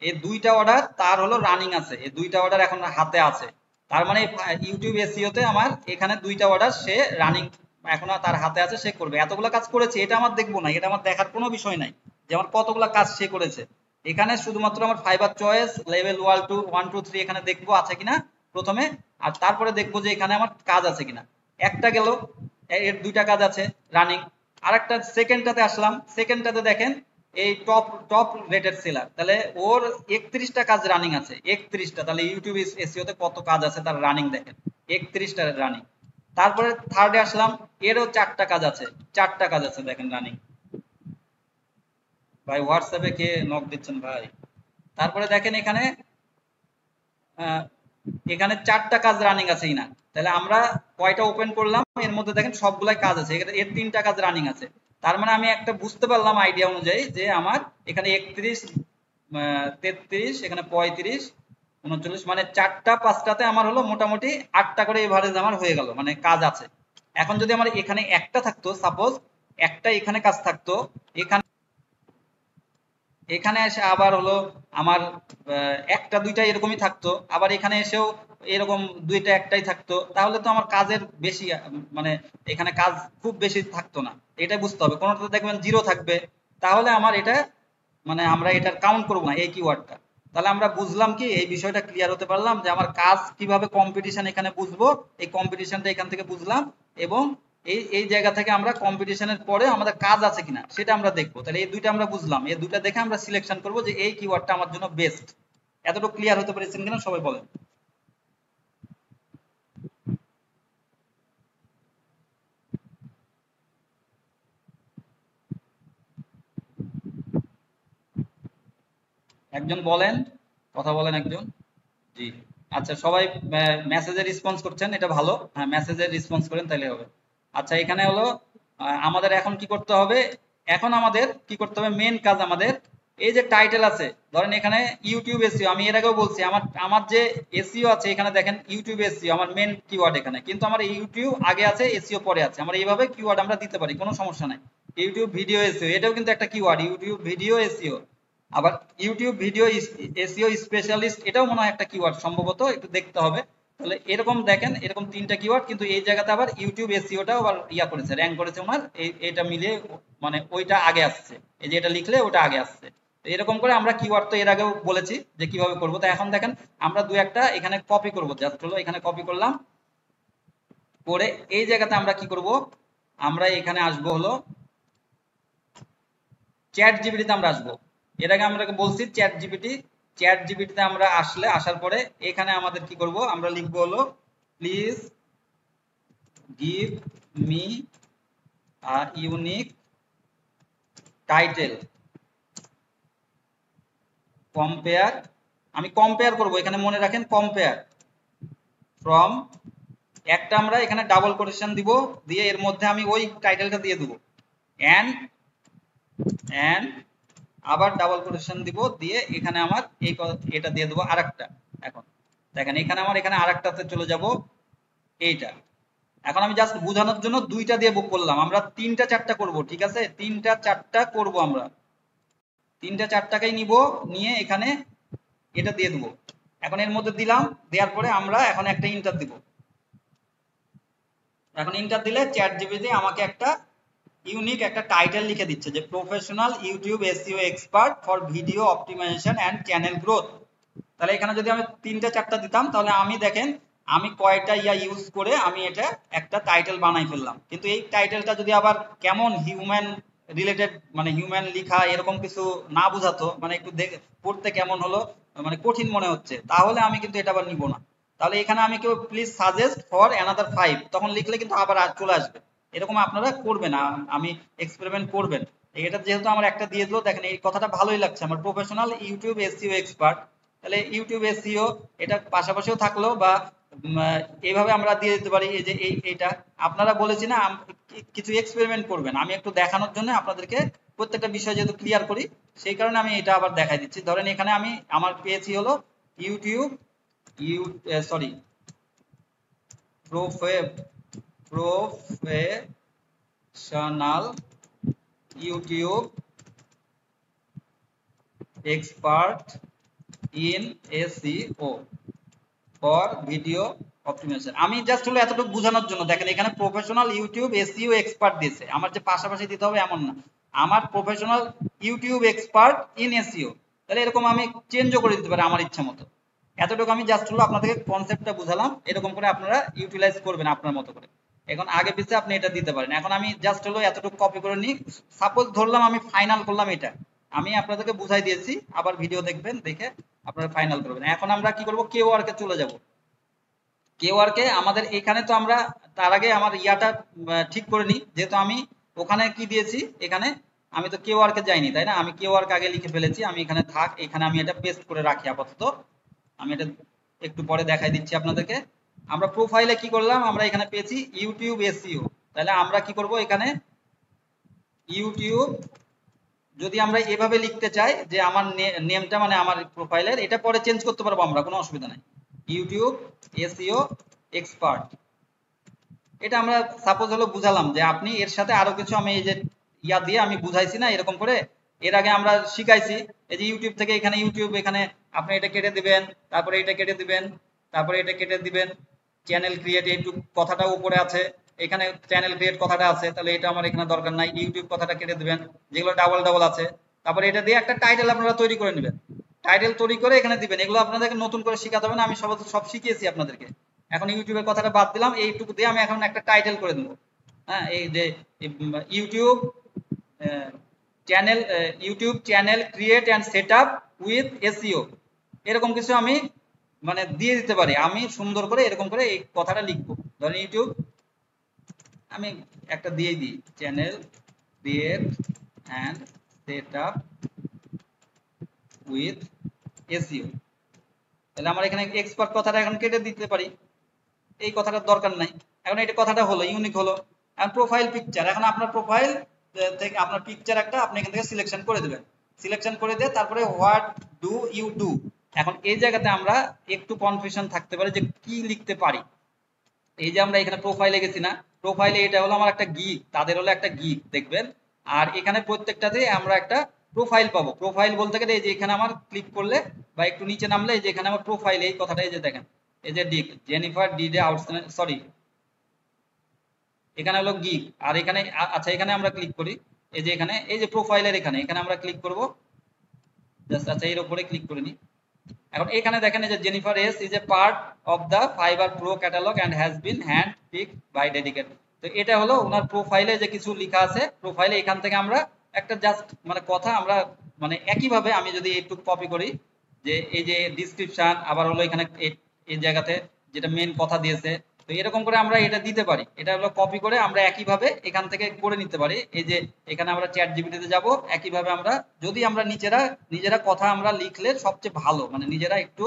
এই দুইটা অর্ডার তার হলো রানিং আছে, এই দুইটা অর্ডার এখন হাতে আছে। তার মানে ইউটিউব এসইও তে আমার এখানে দুইটা অর্ডার সে রানিং এখনো তার হাতে আছে, সে করবে। এতগুলা কাজ করেছে এটা আমার দেখবো না, এটা আমার দেখার কোনো বিষয় নাই যে আমার কতগুলা কাজ সে করেছে। এখানে শুধুমাত্র আমার ফাইবার চয়েস লেভেল 1 2 3 এখানে দেখবো আছে কিনা প্রথমে, আর তারপরে দেখবো যে এখানে আমার কাজ আছে কিনা। একটা গেল, এর দুইটা কাজ আছে রানিং। আরেকটা সেকেন্ডটাতে আসলাম, সেকেন্ডটাতে দেখেন এই টপ টপ রেটেড সেলার, তাহলে ওর ৩১টা কাজ রানিং আছে, ৩১টা। তাহলে ইউটিউব এসইও তে কত কাজ আছে তার রানিং দেখেন, ৩১টা রানিং। তারপরে থার্ডে আসলাম, এরও 4টা কাজ আছে, 4টা কাজ আছে দেখেন রানিং। ভাই হোয়াটসঅ্যাপে কে নক দিচ্ছেন ভাই। তারপরে দেখেন এখানে আহ, এখানে 4টা কাজ রানিং আছে না, তাহলে আমরা কয়টা ওপেন করলাম এর মধ্যে দেখেন সবগুলাই কাজ আছে, এর 3টা কাজ রানিং আছে। তার মানে আমি একটা বুঝতে পারলাম আইডিয়া অনুযায়ী যে আমার এখানে ৩১ ৩৩ এখানে ৩৫ ৩৯, মানে 4টা 5টাতে আমার হলো মোটামুটি 8টা করে এভারেজ আমার হয়ে গেল, মানে কাজ আছে। এখন যদি আমার এখানে একটা থাকতো, সাপোজ একটা এখানে কাজ থাকতো, এখানে এখানে এসে আবার হলো আমার একটা দুইটা এরকমই থাকতো, আবার এখানে এসেও এরকম দুইটা একটাই থাকতো, তাহলে তো আমার কাজের বেশি মানে এখানে কাজ খুব বেশি থাকতো না। এটা বুঝতে হবে, কোনোটাতে দেখবেন জিরো থাকবে, তাহলে আমার এটা মানে আমরা এটার কাউন্ট করবো না এই কিওয়ার্ডটা। তাহলে আমরা বুঝলাম কি, এই বিষয়টা ক্লিয়ার হতে পারলাম যে আমার কাজ কিভাবে কম্পিটিশন এখানে বুঝবো, এই কম্পিটিশনটা এখান থেকে বুঝলাম, এবং এই এই জায়গা থেকে আমরা কম্পিটিশনের পরে আমাদের কাজ আছে কিনা সেটা আমরা দেখবো। তাহলে এই দুইটা আমরা বুঝলাম, এই দুইটা দেখে আমরা সিলেকশন করবো যে এই কিওয়ার্ডটা আমার জন্য বেস্ট। এতটুকু ক্লিয়ার হতে পেরেছেন কিনা সবাই বলেন। একজন বলেন, কথা বলেন একজন। জি, আচ্ছা সবাই মেসেজে রেসপন্স করছেন, এটা ভালো। হ্যাঁ, মেসেজে রেসপন্স করেন তাহলে হবে। আচ্ছা এখানে হলো আমাদের এখন কি করতে হবে, এখন আমাদের কি করতে হবে, মেন কাজ আমাদের এই যে টাইটেল আছে, ধরেন এখানে ইউটিউব এসইও, আমি এর আগেও বলছি আমার আমার যে এসইও আছে এখানে দেখেন ইউটিউব এসইও আমার মেন কিওয়ার্ড এখানে, কিন্তু আমার ইউটিউব আগে আছে এসইও পরে আছে, আমরা এইভাবে কিওয়ার্ড আমরা দিতে পারি, কোনো সমস্যা নাই। ইউটিউব ভিডিও এসইও এটাও কিন্তু একটা কিওয়ার্ড, ইউটিউব ভিডিও এসইও। আবার ইউটিউব ভিডিও এসইও স্পেশালিস্ট এটাও মনে হয় একটা কিওয়ার্ড, সম্ভবত একটু দেখতে হবে। তাহলে এরকম দেখেন, এরকম তিনটা কিওয়ার্ড, কিন্তু এই জায়গাতে আবার ইউটিউব এসইওটাও আবার ইয়া করেছে, র্যাঙ্ক করেছে ওনার, এটা মিলিয়ে মানে ওইটা আগে আসছে, এই যে এটা লিখলে ওটা আগে আসছে। তো এরকম করে আমরা কিওয়ার্ড তো এর আগেও বলেছি যে কিভাবে করবো। তো এখন দেখেন আমরা দু একটা এখানে কপি করবো, জাস্ট হলো এখানে কপি করলাম, করে এই জায়গাতে আমরা কি করব, আমরা এখানে আসবো হলো চ্যাট জিপিটিতে আমরা আসবো। এর আগে আমরা বলছি চ্যাট জিপিটিতে আমরা আসার পরে এখানে আমাদের কি করব, আমরা লিখবো হলো please give me unique title compare, আমি কম্পেয়ার করব এখানে, মনে রাখেন কম্পেয়ার ফ্রম, একটা আমরা এখানে ডাবল কোটেশন দিব, দিয়ে এর মধ্যে আমি ওই টাইটেলটা দিয়ে দেবো, এন্ড এন্ড আবার ডাবল কোটেশন দিব, দিয়ে এখানে আমার এই এটা দিয়ে দেবো আরেকটা। এখন দেখেন এখানে আমার এখানে আরেকটাতে চলে যাব এইটা। এখন আমি জাস্ট বোঝানোর জন্য দুইটা দিয়ে বুক করলাম, আমরা তিনটা চারটা করব, ঠিক আছে, তিনটা চারটা করব, আমরা তিনটা চারটাকেই নিব, নিয়ে এখানে এটা দিয়ে দেবো। এখন এর মধ্যে দিলাম, দেওয়ার পরে আমরা এখন একটা ইন্টার দিব। এখন ইন্টার দিলে চ্যাট জিপিটি আমাকে একটা ইউনিক একটা টাইটেল লিখে দিচ্ছে যে professional YouTube SEO expert for video optimization and channel growth. তাহলে এখানে যদি আমি তিনটা চারটা দিতাম, তাহলে আমি দেখেন আমি কয়টা ইয়া ইউজ করে আমি এটা একটা টাইটেল বানাই ফেললাম। কিন্তু এই টাইটেলটা যদি আবার কেমন হিউম্যান রিলেটেড, মানে হিউম্যান লিখা এরকম কিছু না বুঝাতো, মানে একটু পড়তে কেমন হলো, মানে কঠিন মনে হচ্ছে, তাহলে আমি কিন্তু এটা আবার নিব না। তাহলে এখানে আমি কেউ প্লিজ সাজেস্ট ফর অ্যানাদার 5 তখন লিখলে কিন্তু আবার চলে আসবে। এরকম আপনারা করবেন, আমি এক্সপেরিমেন্ট করবেন। এটা যেহেতু আমার একটা দিয়ে দিল, দেখেন এই কথাটা ভালোই লাগছে আমার, প্রফেশনাল ইউটিউব এসইও এক্সপার্ট। তাহলে ইউটিউব এসইও এটা পাশাপাশিও থাকলো, বা এইভাবে আমরা দিয়ে দিতে পারি। এই যে এইটা আপনারা বলেছি না কিছু এক্সপেরিমেন্ট করবেন, আমি একটু দেখানোর জন্য আপনাদেরকে প্রত্যেকটা বিষয় যেহেতু ক্লিয়ার করি, সেই কারণে আমি এটা আবার দেখাই দিচ্ছি। ধরেন এখানে আমি আমার পেয়েছি হলো YouTube sorry professional YouTube expert in SEO for video optimization. আমি জাস্ট হলো এতটুকু বোঝানোর জন্য, দেখেন এখানে প্রফেশনাল ইউটিউব এসইও এক্সপার্ট দিয়েছে, আমার যে পাশাপাশি দিতে হবে এমন না, আমার professional YouTube expert in SEO. তাহলে এরকম আমি চেঞ্জও করে দিতে পারি আমার ইচ্ছা মতো। এতটুকু আমি জাস্ট হলো আপনাদেরকে কনসেপ্টটা বুঝালাম, এরকম করে আপনারা ইউটিলাইজ করবেন আপনার মতো করে। এখন আগে পিছে আপনি এটা দিতে পারেন। এখন আমি জাস্ট হলো এতটুকু কপি করে নিই, সাপোজ ধরলাম আমি ফাইনাল করলাম এটা, আমি আপনাদেরকে বুঝাই দিয়েছি, আবার ভিডিও দেখবেন, দেখে আপনারা ফাইনাল করবেন। এখন আমরা কি করব, কেওয়ার্কে চলে যাব। কেওয়ার্কে আমাদের এখানে তো আমরা তার আগে আমার ইয়াটা ঠিক করে নিই, যেহেতু আমি ওখানে কি দিয়েছি, এখানে আমি তো কেওয়ার্কে যাইনি, তাই না, আমি কেওয়ার্ক আগে লিখে ফেলেছি, আমি এখানে থাক, এখানে আমি এটা পেস্ট করে রাখি আপাতত, আমি এটা একটু পরে দেখাই দিচ্ছি আপনাদেরকে। আমরা প্রোফাইলে কি করলাম, আমরা এখানে পেয়েছি ইউটিউব এসইও, তাহলে আমরা কি করব, এখানে ইউটিউব যদি আমরা এভাবে লিখতে চাই যে আমার নেমটা মানে আমার প্রোফাইলের, এটা পরে চেঞ্জ করতে পারবো আমরা, কোনো অসুবিধা নাই। ইউটিউব এসইও এক্সপার্ট, এটা আমরা সাপোজ হলো বুঝালাম, যে আপনি এর সাথে আরো কিছু আমি এই যে ইয়া দিয়ে আমি বুঝাইছি না এরকম করে, এর আগে আমরা শিখাইছি, এই যে ইউটিউব থেকে এখানে ইউটিউব, এখানে আপনি এটা কেটে দিবেন, তারপরে এটা কেটে দিবেন, তারপরে এটা কেটে দিবেন, চ্যানেল ক্রিয়েট এইটুক কথাটা উপরে আছে, এখানে চ্যানেল ক্রিয়েট কথাটা আছে, তাহলে এটা আমার এখানে দরকার নাই, ইউটিউব কথাটা কেটে দিবেন, যেগুলো ডাবল ডাবল আছে, তারপরে এটা দিয়ে একটা টাইটেল আপনারা তৈরি করে নেবেন। টাইটেল তৈরি করে এখানে দিবেন। এগুলো আপনাদেরকে নতুন করে শেখাতে হবে না, আমি সব শিখিয়েছি আপনাদেরকে। এখন ইউটিউবের কথাটা বাদ দিলাম, এইটুকু দিয়ে আমি এখন একটা টাইটেল করে দেবো। হ্যাঁ, এই যে YouTube channel create and set up with SEO, এরকম কিছু আমি মানে দিয়ে দিতে পারি। আমি সুন্দর করে এরকম করে এই কথাটা লিখবো। ধরেন ইউটিউব, আমি একটা দিয়ে দিই, channel create and set up with SEO. তাহলে আমার এখানে এক্সপার্ট কথাটা এখন কেটে দিতে পারি, এই কথাটার দরকার নাই। এখন এটা কথাটা হলো ইউনিক হলো। এখন প্রোফাইল পিকচার, এখন আপনার প্রোফাইল থেকে আপনার পিকচার একটা আপনি এখান থেকে সিলেকশন করে দেবেন। সিলেকশন করে দিয়ে তারপরে হোয়াট ডু ইউ ডু। এখন এই জায়গাতে আমরা একটু কনফিউশন থাকতে পারে যে কি লিখতে পারি। এই যে আমরা এখানে প্রোফাইলে গেছি না, প্রোফাইলে এটা হলো আমার একটা গিগ, তাদের হলো একটা গিগ দেখবেন। আর এখানে প্রত্যেকটাতে আমরা একটা প্রোফাইল পাবো। প্রোফাইল বলতে গেলে এই যে এখানে আমার ক্লিক করলে বা একটু নিচে নামলে এই যে এখানে আমার প্রোফাইল, এই কথাটা এই যে দেখেন, এই যে ডিক জেনিফার ডিডে আউটস্ট্যান্ডিং, সরি এখানে হলো গিগ। আর এখানে আচ্ছা এখানে আমরা ক্লিক করি, এই যে এখানে এই যে প্রোফাইলের এখানে আমরা ক্লিক করব জাস্ট। আচ্ছা এর উপরে ক্লিক করে নি। এখন এখানে দেখেন এই যে Jennifer S is a part of the Fiverr Pro catalog and has been hand picked by dedicate. তো এটা হলো ওনার প্রোফাইলে যে কিছু লেখা আছে, প্রোফাইলে এখান থেকে আমরা একটা জাস্ট মানে কথা আমরা মানে একইভাবে আমি যদি একটু কপি করি, যে এই যে ডিসক্রিপশন, আবার হলো এখানে এই জায়গাতে যেটা মেন কথা দিয়েছে, তো এরকম করে আমরা এটা দিতে পারি। এটা হলো কপি করে আমরা একইভাবে এখান থেকে করে নিতে পারি। এই যে এখানে আমরা চ্যাট জিপিটিতে যাব, একইভাবে আমরা যদি আমরা নিজেরা কথা আমরা লিখলে সবচেয়ে ভালো, মানে নিজেরা একটু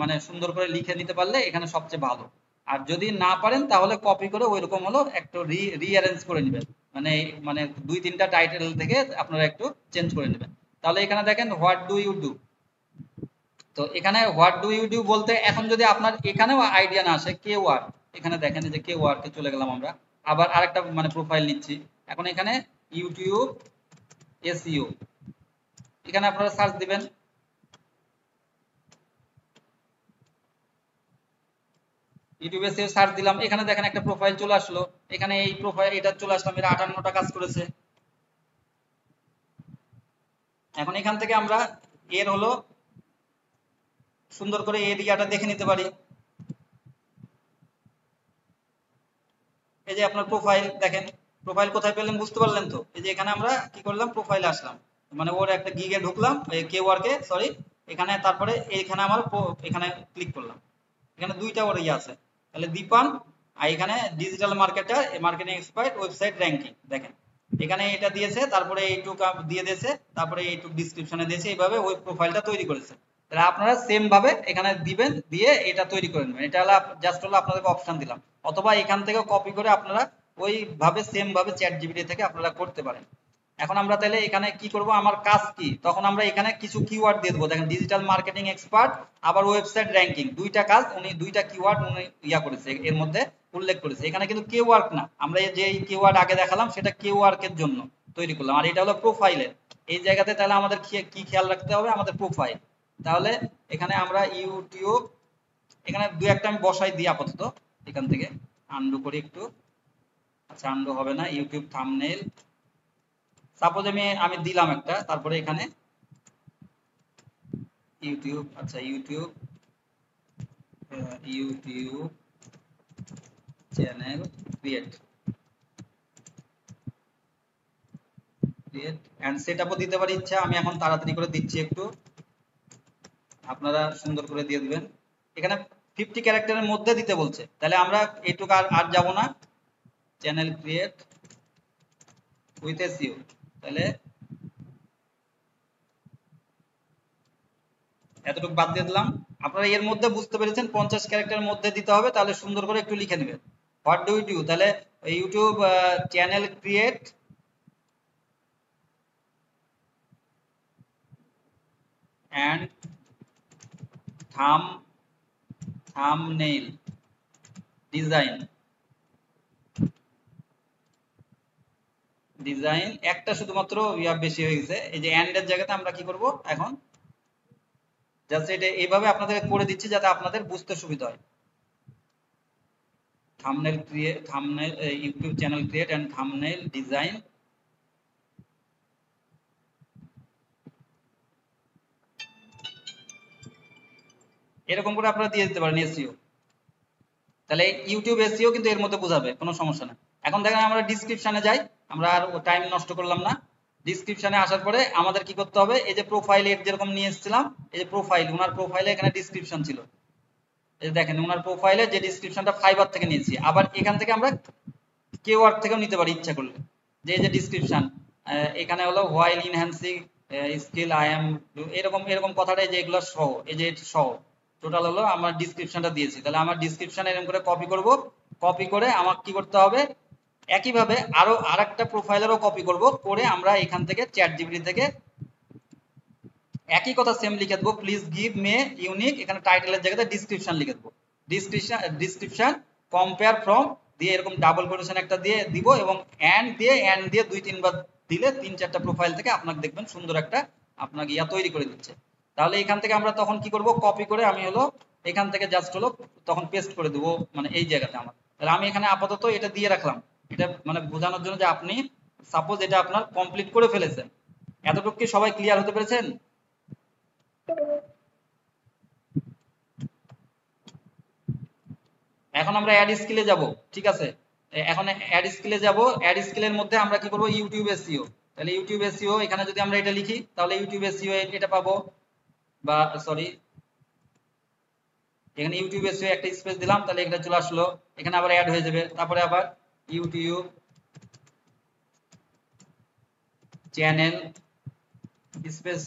মানে সুন্দর করে লিখে নিতে পারলে এখানে সবচেয়ে ভালো। আর যদি না পারেন তাহলে কপি করে ওইরকম হলো একটু রিঅ্যারেঞ্জ করে নেবেন, মানে মানে 2-3টা টাইটেল থেকে আপনারা একটু চেঞ্জ করে নেবেন। তাহলে এখানে দেখেন হোয়াট ডু ইউ ডু। তো এখানে হোয়াট ডু ইউ ডু বলতে এখন যদি আপনার এখানেও আইডিয়া না আসে, কে ওয়ার্ক, এখানে দেখেন যে কে ওয়ার্কে চলে গেলাম আমরা। আবার আরেকটা মানে প্রোফাইল নিচ্ছি, এখন এখানে ইউটিউব এসইও, এখানে আপনারা সার্চ দিবেন। ইউটিউবে এসে সার্চ দিলাম, এখানে দেখেন একটা প্রোফাইল চলে আসলো। এখানে এই প্রোফাইল এটা চলে আসলাম, এটা 58টা কাজ করেছে। এখন এখান থেকে আমরা এর হলো সুন্দর করে এরিয়াটা দেখে নিতে পারি। এই যে আপনার প্রোফাইল দেখেন, প্রোফাইল কোথায় পেলেন বুঝতে পারলেন তো? এই যে এখানে আমরা কি করলাম, প্রোফাইলে আসলাম, মানে ওর একটা গিগে ঢুকলাম, কে ওয়ার্কে সরি, এখানে তারপরে এখানে আমার এখানে ক্লিক করলাম, এখানে দুইটা ওর ইয়ে আছে। তাহলে দীপান, আর এখানে digital marketer marketing expert website ranking, দেখেন এখানে এটা দিয়েছে, তারপরে এইটুক দিয়ে দিয়েছে, তারপরে এইটুক ডিসক্রিপশনে দিয়েছে, এইভাবে ওই প্রোফাইলটা তৈরি করেছে। তাহলে আপনারা সেম ভাবে এখানে দিবেন, দিয়ে এটা তৈরি করে নেবেন। এটা হলো জাস্ট হলো আপনাদেরকে অপশন দিলাম, অথবা এখান থেকে কপি করে আপনারা ওইভাবে সেম ভাবে চ্যাট জিপিটি থেকে আপনারা করতে পারেন। এখন আমরা তাহলে এখানে কি করব, আমার কাজ কি, তখন আমরা এখানে কিছু কিওয়ার্ড দিয়ে দেবো। দেখেন ডিজিটাল মার্কেটিং এক্সপার্ট আবার ওয়েবসাইট র্যাঙ্কিং, দুইটা কাজ উনি দুইটা কিওয়ার্ড উনি ইয়া করেছে, এর মধ্যে উল্লেখ করেছে। এখানে কিন্তু কিওয়ার্ড না, আমরা যে কিওয়ার্ড আগে দেখালাম সেটা কিওয়ার্ডের জন্য তৈরি করলাম। আর এটা হলো প্রোফাইলের এই জায়গাতে, তাহলে আমাদের কি খেয়াল রাখতে হবে, আমাদের প্রোফাইল। তাহলে এখানে আমরা ইউটিউব, এখানে দুই একটা আমি বসাই দিই আপাতত, এখান থেকে আন্ডু করি একটু। আচ্ছা আন্ডু হবে না, ইউটিউব থাম্বনেইল সাপোজ আমি দিলাম একটা, তারপরে এখানে ইউটিউব, আচ্ছা ইউটিউব চ্যানেল ক্রিয়েট এন্ড সেটআপও দিতে পারি ইচ্ছা, আমি এখন তাড়াতাড়ি করে দিচ্ছি একটু, আপনারা সুন্দর করে দিয়ে দিবেন। এখানে 50 ক্যারেক্টারের মধ্যে দিতে বলছে, তাহলে আমরা এইটুকু আর যাব না, চ্যানেল ক্রিয়েট উইথ এসইও। তাহলে এতটুকু বাদ দিয়ে দিলাম। আপনারা এর মধ্যে বুঝতে পেরেছেন 50 ক্যারেক্টারের মধ্যে দিতে হবে, তাহলে সুন্দর করে একটু লিখে নেবেন হোয়াট ডু ইউ ডু। তাহলে YouTube channel create and thumbnail design একটা শুধুমাত্র ইয়া বেশি হয়ে গেছে, এই যে এন্ড এর জায়গাতে আমরা কি করব, এখন জাস্ট এটা এইভাবে আপনাদের করে দিচ্ছি যাতে আপনাদের বুঝতে সুবিধা হয়। Thumbnail YouTube channel create and thumbnail design, এরকম করে আপনারা দিয়ে দিতে পারেন এসইও। তাহলে ইউটিউব এসইও কিন্তু এর মধ্যে বোঝাবে, কোনো সমস্যা না। এখন দেখেন আমরা ডিসক্রিপশনে যাই, আমরা আর টাইম নষ্ট করলাম না। ডিসক্রিপশনে আসার পরে আমাদের কি করতে হবে, এই যে প্রোফাইলে যেরকম নিয়ে এসেছিলাম, এই যে প্রোফাইল, ওনার প্রোফাইলে এখানে ডিসক্রিপশন ছিল, এই দেখেন ওনার প্রোফাইলে যে ডিসক্রিপশনটা ফাইবার থেকে নিয়েছি। আবার এখান থেকে আমরা কিওয়ার্ড থেকেও নিতে পারি ইচ্ছা করলে, যে এই যে ডিসক্রিপশন এখানে হলো while enhancing skill I am, এরকম এরকম কথাটাই যে এগুলো সহ, এই যে সহ টোটাল হলো আমার ডিসক্রিপশনটা দিয়েছি। তাহলে আমার ডিসক্রিপশন এরকম করে কপি করব, কপি করে আমাকে কি করতে হবে, একইভাবে আরো আরেকটা প্রোফাইলেরও কপি করব, করে আমরা এখান থেকে চ্যাট জিপিটি থেকে একই কথা সেম লিখে দেবো, প্লিজ গিভ মে ইউনিক, এখানে টাইটেলের জায়গাতে ডিসক্রিপশন লিখে দেবো, ডিসক্রিপশন কম্পেয়ার ফ্রম দিয়ে এরকম ডাবল কোটেশন একটা দিয়ে দিব, এবং এন্ড দিয়ে 2-3 বার দিলে 3-4টা প্রোফাইল থেকে আপনাকে দেখবেন সুন্দর একটা আপনাকে ইয়া তৈরি করে দিচ্ছে। তাহলে এখান থেকে আমরা তখন কি করব, কপি করে আমি হলো এখান থেকে জাস্ট হলো তখন পেস্ট করে দেবো, মানে এই জায়গাতে আমার। তাহলে আমি এখানে আপাতত এটা দিয়ে রাখলাম, এটা মানে বোঝানোর জন্য যে আপনি সাপোজ এটা আপনার কমপ্লিট করে ফেলেছেন। এতটুকু কি সবাই ক্লিয়ার হতে পেরেছেন? এখন আমরা অ্যাড স্কিলে যাব, ঠিক আছে। এখন অ্যাড স্কিলে যাব, অ্যাড স্কিলের মধ্যে আমরা কি করব, ইউটিউব এসইও। তাহলে ইউটিউব এসইও এখানে যদি আমরা এটা লিখি, তাহলে ইউটিউব এসইও এটা পাবো, বা সরি এখানে ইউটিউব এসইও একটা স্পেস দিলাম, তাহলে এটা চলে আসলো, এখানে আবার অ্যাড হয়ে যাবে। তারপরে আবার ইউটিউব চ্যানেল স্পেস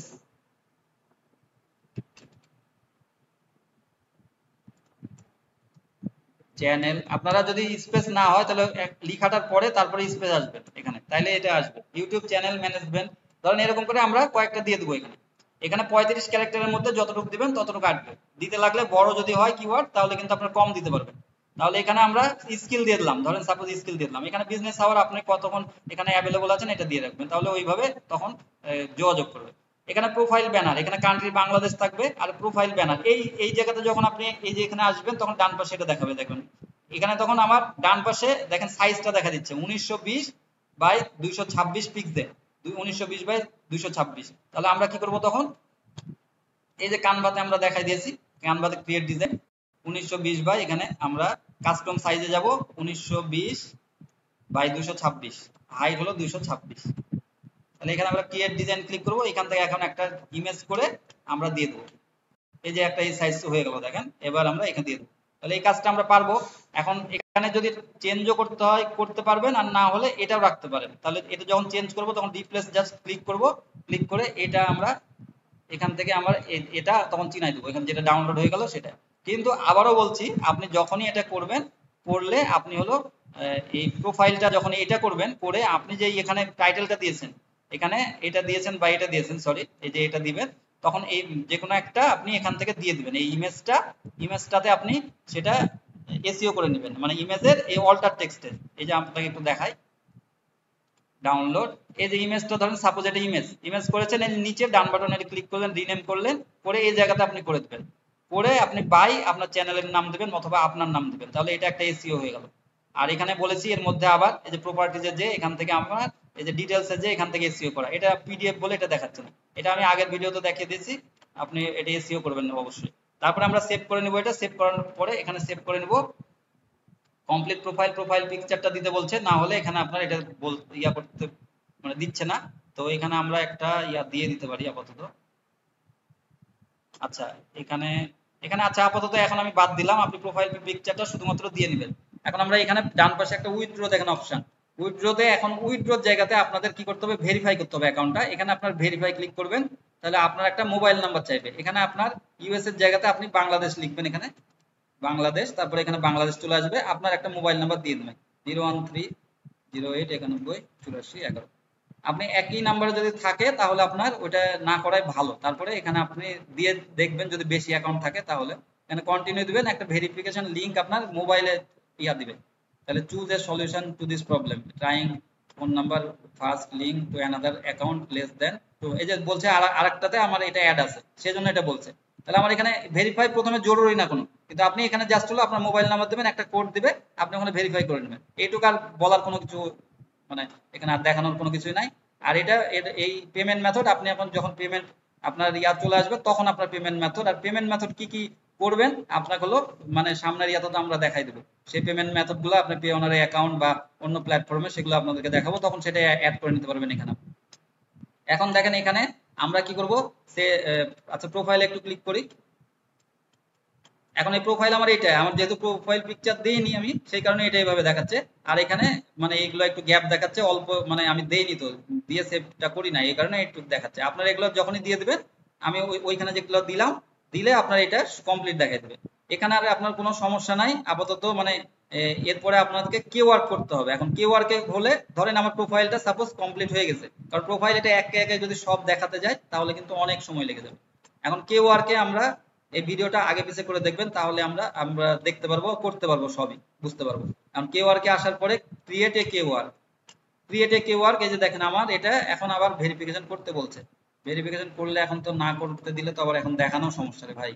চ্যানেল, আপনারা যদি স্পেস না হয় তাহলে লিখাটার পরে তারপরে স্পেস আসবে এখানে, তাইলে এটা আসবে ইউটিউব চ্যানেল ম্যানেজমেন্ট। ধরেন এরকম করে আমরা কয়েকটা দিয়ে দেবো এখানে। এখানে 35 ক্যারেক্টারের মধ্যে যতটুকু দিবেন ততটুকু আসবে। দিতে লাগলে বড় যদি হয় কিওয়ার্ড তাহলে কিন্তু আপনারা কম দিতে পারবেন। তাহলে এখানে আমরা স্কিল দিয়ে দিলাম, ধরেন সাপোজ স্কিল দিয়ে দিলাম, এখানে বিজনেস আওয়ার আপনি কতক্ষণ এখানে অ্যাভেলেবল আছেন এটা দিয়ে রাখবেন, তাহলে ওইভাবে তখন যোগাযোগ করবে। এখানে প্রোফাইল ব্যানার, এখানে কান্ট্রি বাংলাদেশ থাকবে, আর প্রোফাইল ব্যানার এই এই জায়গাতে যখন আপনি এই যে এখানে আসবেন তখন ডান পাশে এটা দেখাবে, দেখবেন এখানে তখন আমার ডান পাশে দেখেন সাইজটা দেখা দিচ্ছে 1920x226 পিক্সেল, 1920x226। তাহলে আমরা কি করব তখন, এই যে কানভাতে আমরা দেখাই দিয়েছি, কানভাতে ক্রিয়েট ডিজাইন 1920 বাই এখানে আমরা কাস্টম সাইজে যাব 1920x226, হাইট হলো 226। তাহলে এখানে আমরা ক্রিয়েট ডিজাইন ক্লিক করব, এখান থেকে এখন একটা ইমেজ করে আমরা দিয়ে দেবো, এই যে একটা এই সাইজ হয়ে গেল দেখেন। এবার আমরা এখানে দিয়ে দেবো, তাহলে এই কাজটা আমরা পারবো। এখন এখানে যদি চেঞ্জও করতে হয় করতে পারবেন, আর না হলে এটাও রাখতে পারেন। তাহলে এটা যখন চেঞ্জ করব তখন রিপ্লেস জাস্ট ক্লিক করব, ক্লিক করে এটা আমরা এখান থেকে আমরা এটা তখন চিনাই দেবো, এখানে যেটা ডাউনলোড হয়ে গেল সেটা। কিন্তু আবারও বলছি, আপনি যখনই এটা করবেন, করলে আপনি হলো এই প্রোফাইলটা যখন এটা করবেন, করে আপনি যে এখানে টাইটেলটা দিয়েছেন, এখানে এটা দিয়েছেন বা এটা দিয়েছেন, সরি এই যে এটা দিবেন, তখন এই যে কোনো একটা আপনি এখান থেকে দিয়ে দিবেন এই ইমেজটাতে আপনি সেটা এসইও করে নেবেন, মানে ইমেজের এই অল্টার টেক্সটের, এই যে আপনাকে একটু দেখাই ডাউনলোড, এই যে ইমেজটা ধরেন সাপোজ এটা ইমেজ করেছেন, এর নিচে ডান বাটনে ক্লিক করলেন, রিনেম করলেন, করে এই জায়গাতে আপনি করে দেবেন, করে আপনি বাই আপনার চ্যানেলের নাম দেবেন অথবা আপনার নাম দেবেন, তাহলে এটা একটা এসইও হয়ে গেল। আর এখানে বলেছি এর মধ্যে আবার এই যে প্রপার্টিজে যে এখান থেকে আপনার এই যে ডিটেইলসে যে এখান থেকে এসইও করা, এটা পিডিএফ বলে এটা দেখাচ্ছে না, এটা আমি আগের ভিডিওতে দেখিয়ে দিয়েছি, আপনি এটা এসইও করবেন না অবশ্যই। তারপরে আমরা সেভ করে নেব, এটা সেভ করার পরে এখানে সেভ করে নেব, কমপ্লিট প্রোফাইল পিকচারটা দিতে বলছে, না হলে এখানে আপনার এটা ইয়া করতে মানে দিচ্ছে না, তো এখানে আমরা একটা ইয়া দিয়ে দিতে পারি আপাতত। আচ্ছা এখানে এখানে আচ্ছা আপাতত এখন আমি বাদ দিলাম, আপনি প্রোফাইল পিকচারটা শুধুমাত্র দিয়ে নেবেন। এখন আমরা এখানে ডান পাশে একটা উইথড্র দেখেন অপশন, উইথড্রতে এখন উইথড্রর জায়গাতে আপনাদের কি করতে হবে, ভেরিফাই করতে হবে অ্যাকাউন্টটা, এখানে আপনার ভেরিফাই ক্লিক করবেন, তাহলে আপনার একটা মোবাইল নাম্বার চাইবে, এখানে আপনার ইউএস এর জায়গাতে আপনি বাংলাদেশ লিখবেন, এখানে বাংলাদেশ, তারপরে এখানে বাংলাদেশ চলে আসবে, আপনার একটা মোবাইল নাম্বার দিয়ে দেবেন 01308918411। আপনি একই নাম্বারে যদি থাকে তাহলে আপনার ওটা না করাই ভালো, তারপরে এখানে আপনি দিয়ে দেখবেন যদি বেশি অ্যাকাউন্ট থাকে তাহলে এখানে কন্টিনিউ দিবেন, একটা ভেরিফিকেশন লিংক আপনার মোবাইলে ইয়া দিবে, তাহলে choose a solution to this problem trying phone number first link to another account less than, তো এই যে বলছে আরেকটাতে আমার এটা অ্যাড আছে সেজন্য এটা বলছে। তাহলে আমার এখানে ভেরিফাই প্রথমে জরুরি না কোনো, কিন্তু আপনি এখানে জাস্ট হলো আপনার মোবাইল নাম্বার দেবেন, একটা কোড দিবে, আপনি ওখানে ভেরিফাই করে নেবেন, এইটুকু আর বলার কোনো কিছু মানে এখানে আর দেখানোর কোনো কিছুই নাই। আর এটা এই পেমেন্ট মেথড আপনি এখন যখন পেমেন্ট আপনার ইয়া চলে আসবে তখন আপনার পেমেন্ট মেথড, আর পেমেন্ট মেথড কি কি করবেন আপনাকে হলো মানে সামনের ইয়াতে তো আমরা দেখাই দেবো সেই পেমেন্ট মেথড গুলো আপনি পেওনার অ্যাকাউন্ট বা অন্য প্ল্যাটফর্মে সেগুলো আপনাদেরকে দেখাবো, তখন সেটা অ্যাড করে নিতে পারবেন এখানে। এখন দেখেন এখানে আমরা কি করব, সে আচ্ছা প্রোফাইলে একটু ক্লিক করি। এখন এই প্রোফাইল আমার এইটা, আমার যেহেতু প্রোফাইল পিকচার দেইনি আমি, সেই কারণে এটা এইভাবে দেখাচ্ছে। আর এখানে মানে এইগুলো একটু গ্যাপ দেখাচ্ছে, অল্প মানে আমি দেইনি তো, দিয়ে সেভটা করি না, এই কারণে একটু দেখাচ্ছে। আপনারা এগুলো যখনই দিয়ে দিবেন, আমি ওইখানে যেগুলো দিলাম দিলে আপনার এটা কমপ্লিট দেখাই দেবে। এখানে আর আপনার কোনো সমস্যা নাই আপাতত, মানে এরপরে আপনাদেরকে কিওয়ার্ড করতে হবে। এখন কিওয়ার্ডে হলে ধরেন আমার প্রোফাইলটা সাপোজ কমপ্লিট হয়ে গেছে, কারণ প্রোফাইল এটা একে একে যদি সব দেখাতে যায় তাহলে কিন্তু অনেক সময় লেগে যাবে। এখন কিওয়ার্ডকে আমরা এই ভিডিওটা আগে পিছে করে দেখবেন, তাহলে আমরা আমরা দেখতে পারবো, করতে পারবো, সবই বুঝতে পারবো। কারণ কিওয়ার্ডকে আসার পরে create a keyword, create a keyword, এই যে দেখেন আমার এটা এখন আবার ভেরিফিকেশন করতে বলছে। ভেরিফিকেশন করলে এখন তো না করতে দিলে তো আবার এখন দেখানো সমস্যা রে ভাই।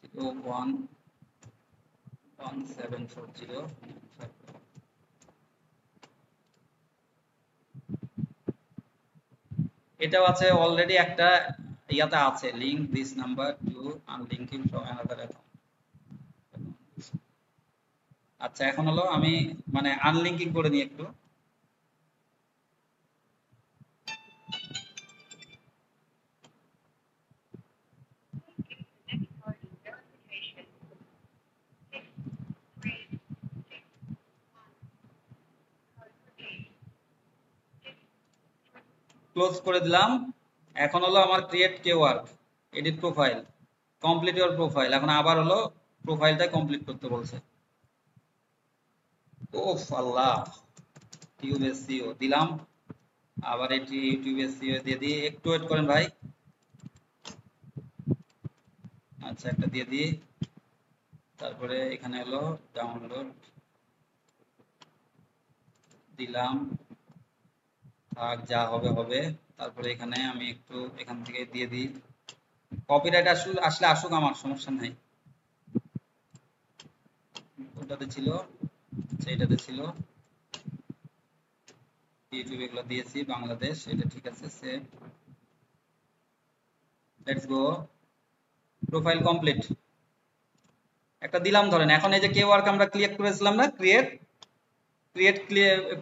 1740 এটাও আছে অলরেডি, একটা ইয়াতে আছে link this number to unlinking from another account. আচ্ছা এখন হলো আমি মানে আনলিঙ্কিং করে নিই একটু। ক্লোজ করে দিলাম। এখন হলো আমার create keyword, edit profile, complete your profile. এখন আবার হলো প্রোফাইলটা কমপ্লিট করতে বলছে। ওফ আল্লাহ, টিউব এসইও দিলাম, আবার এটি ইউটিউব এসইও দিয়ে দিই, একটু ওয়েট করেন ভাই। আচ্ছা একটা দিয়ে দিই, তারপরে এখানে হলো ডাউনলোড দিলাম, থাক যা হবে হবে। তারপরে এখানে আমি একটু এখান থেকে দিয়ে দিই, কপিরাইট আসলে আসুক, আমার সমস্যা নাই। ওটাতে ছিল, সেইটাতে ছিল, ইউটিউব এগুলো দিয়েছি, বাংলাদেশ এটা ঠিক আছে, save, let's go. Profile complete একটা দিলাম ধরেন। এখন এই যে কিওয়ার্ড আমরা ক্লিক করেছিলাম না, ক্রিয়েট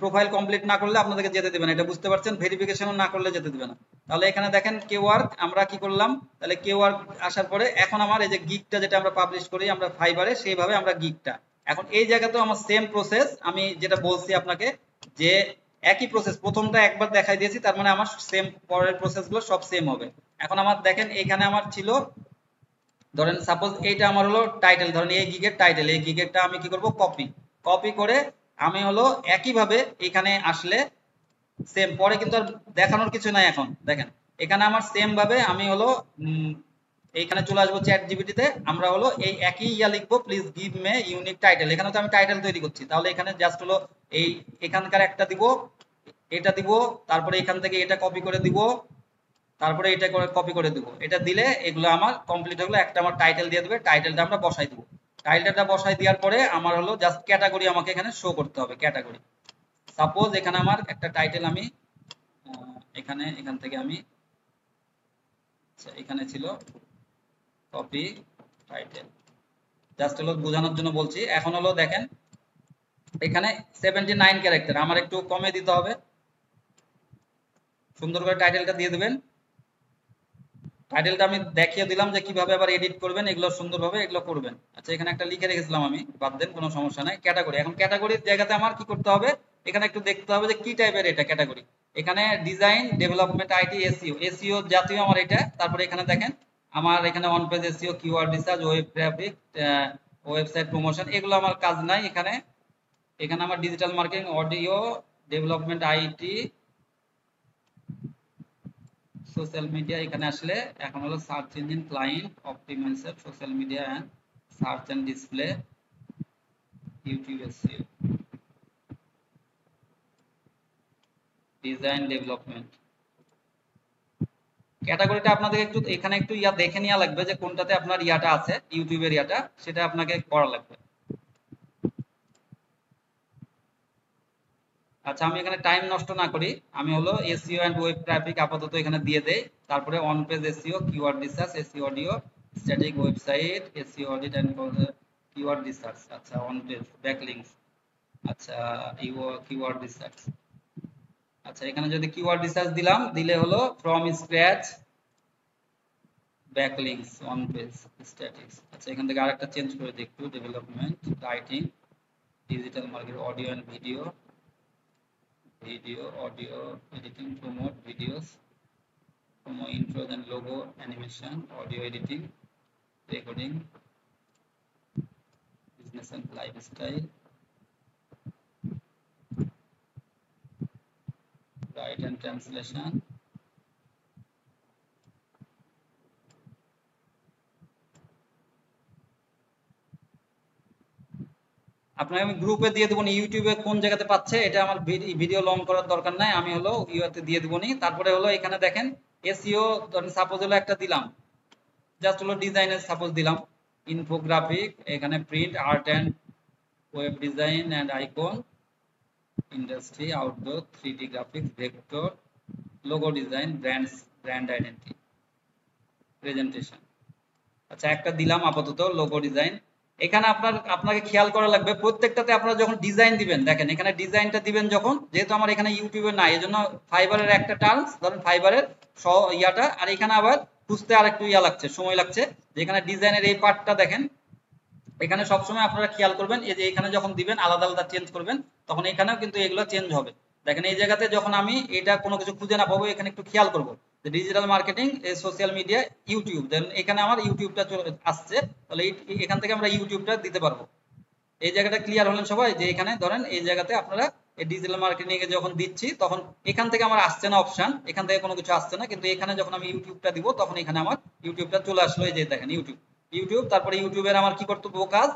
প্রোফাইল কমপ্লিট না করলে আপনাদেরকে যেতে দিবেন, এটা বুঝতে পারছেন, ভেরিফিকেশন না করলে যেতে দিবে না। তাহলে এখানে দেখেন কিওয়ার্ড আমরা কি করলাম, তাহলে কিওয়ার্ড আসার পরে এখন আমার এই যে গিগটা যেটা আমরা পাবলিশ করি আমরা ফাইবারে, সেইভাবে আমরা গিগটা, এখন এই জায়গাতেও আমার সেম প্রসেস, আমি যেটা বলছি আপনাকে যে একই প্রসেস, প্রথমটা একবার দেখাই দিয়েছি, তার মানে আমার সেম পরের প্রসেসগুলো সব সেম হবে। এখন আমার দেখেন এখানে আমার ছিল ধরেন সাপোজ এইটা আমার হলো টাইটেল, ধরেন এই গিগের টাইটেল, এই গিগেরটা আমি কি করব, কপি করে আমি হলো একইভাবে এখানে আসলে সেম, পরে কিন্তু আর দেখানোর কিছু নাই। এখন দেখেন এখানে আমার সেম ভাবে আমি হলো এইখানে চলে আসবো চ্যাট জিপিটিতে, আমরা হলো এই একই ইয়া লিখবো, please give May unique title. এখানে তো আমি টাইটেল তৈরি করছি, তাহলে এখানে জাস্ট হলো এই এখানকার একটা দিব, এটা দিব, তারপরে এখান থেকে এটা কপি করে দিব, তারপরে এটা করে কপি করে দিব, এটা দিলে এগুলো আমার কমপ্লিট হলো। একটা আমার টাইটেল দিয়ে দেবে, টাইটেলটা আমরা বসাই দিব, টাইটেলটা বসাই দেওয়ার পরে আমার হলো জাস্ট ক্যাটাগরি আমাকে এখানে শো করতে হবে, ক্যাটাগরি। সাপোজ এখানে আমার একটা টাইটেল আমি এখান থেকে আমি, আচ্ছা এখানে ছিল কপি টাইটেল, জাস্ট হলো বোঝানোর জন্য বলছি। এখন হলো দেখেন এখানে 79 ক্যারেক্টার, আমার একটু কমে দিতে হবে, সুন্দর করে টাইটেলটা দিয়ে দেবেন। টাইটেলটা আমি দেখিয়ে দিলাম যে কিভাবে আবার এডিট করবেন, এগুলো সুন্দরভাবে এগুলো করবেন। আচ্ছা এখানে একটা লিখে রেখেছিলাম আমি, বাদ দেন কোনো সমস্যা নাই। ক্যাটাগরি, এখন ক্যাটাগরির জায়গাতে আমার কি করতে হবে, এখানে একটু দেখতে হবে যে কি টাইপের এটা ক্যাটাগরি। এখানে design, development, IT, SEO, SEO জাতীয় আমার এটা। তারপরে এখানে দেখেন আমার এখানে on page SEO, keyword research, web traffic, website promotion, এগুলো আমার কাজ নাই। এখানে এখানে আমার digital marketing, audio development, IT, social media, এখানে আসলে এখন হলো search engine, client optimization, social media and search and display, YouTube SEO, design development. ক্যাটাগরিটা আপনাদের একটু এখানে একটু ইয়া দেখে নেওয়া লাগবে যে কোনটাতে আপনার ইয়াটা আছে, ইউটিউবের ইয়াটা, সেটা আপনাকে করা লাগবে। আচ্ছা আমি এখানে টাইম নষ্ট না করি, আমি হলো এসইও এন্ড ওয়েব ট্রাফিক আপাতত এখানে দিয়ে দেই, তারপরে on page SEO, keyword research, SEO audio, static website, SEO audit and keyword research. আচ্ছা, অন পেজ ব্যাকলিংকস। আচ্ছা, কিওয়ার্ড রিসার্চ। আচ্ছা, এখানে যদি কিওয়ার্ড রিসার্চ দিলাম, দিলে হলো from scratch backlinks on page statics. আচ্ছা, এখান থেকে আরেকটা চেঞ্জ করে দিই একটু, development writing digital market audio and video, audio editing, promote videos, promo intros and logo animation, audio editing, recording, business and lifestyle, write and translation, আপনাকে আমি গ্রুপে দিয়ে দেবো, ইউটিউবে কোন জায়গাতে পাচ্ছে এটা আমার ভিডিও লং করার দরকার নাই, আমি হলো ইউতে দিয়ে দেবো নি। তারপরে হলো এখানে দেখেন এসইও, ধরেন সাপোজ হলো একটা দিলাম, জাস্ট হলো ডিজাইনের সাপোজ দিলাম, ইনফোগ্রাফিক, এখানে print, art and web design and icon, industry, outdoor, 3D graphics, vector, logo design, brand identity, presentation. আচ্ছা, একটা দিলাম আপাতত লোগো ডিজাইন। এখানে আপনাকে খেয়াল করা লাগবে প্রত্যেকটাতে আপনারা যখন ডিজাইন দিবেন, দেখেন এখানে ডিজাইনটা দিবেন যখন, যেহেতু আমার এখানে ইউটিউবে নাই এজন্য ফাইবারের একটা টার্মস, ধরেন ফাইবারের ইয়াটা, আর এখানে আবার খুঁজতে আর একটু লাগছে, সময় লাগছে। যেখানে ডিজাইনের এই পার্টটা দেখেন, এখানে সবসময় আপনারা খেয়াল করবেন, এই যে এখানে যখন দিবেন আলাদা আলাদা চেঞ্জ করবেন, তখন এখানেও কিন্তু এগুলো চেঞ্জ হবে। দেখেন এই জায়গাতে যখন আমি এটা কোনো কিছু খুঁজে না পাবো, এখানে একটু খেয়াল করবো যে digital marketing, social media, YouTube, then এখানে আমার ইউটিউবটা আসছে, তাহলে এখান থেকে আমরা ইউটিউবটা দিতে পারবো। এই জায়গাটা ক্লিয়ার হলেন সবাই, যে এখানে ধরেন এই জায়গাতে আপনারা এই ডিজিটাল মার্কেটিং এ যখন দিচ্ছি, তখন এখান থেকে আমার আসছে না অপশন, এখান থেকে কোনো কিছু আসছে না, কিন্তু এখানে যখন আমি ইউটিউবটা দিব, তখন এখানে আমার ইউটিউবটা চলে আসলো। এই যে দেখেন ইউটিউব, তারপরে ইউটিউবের আমার কি করতে হবে কাজ,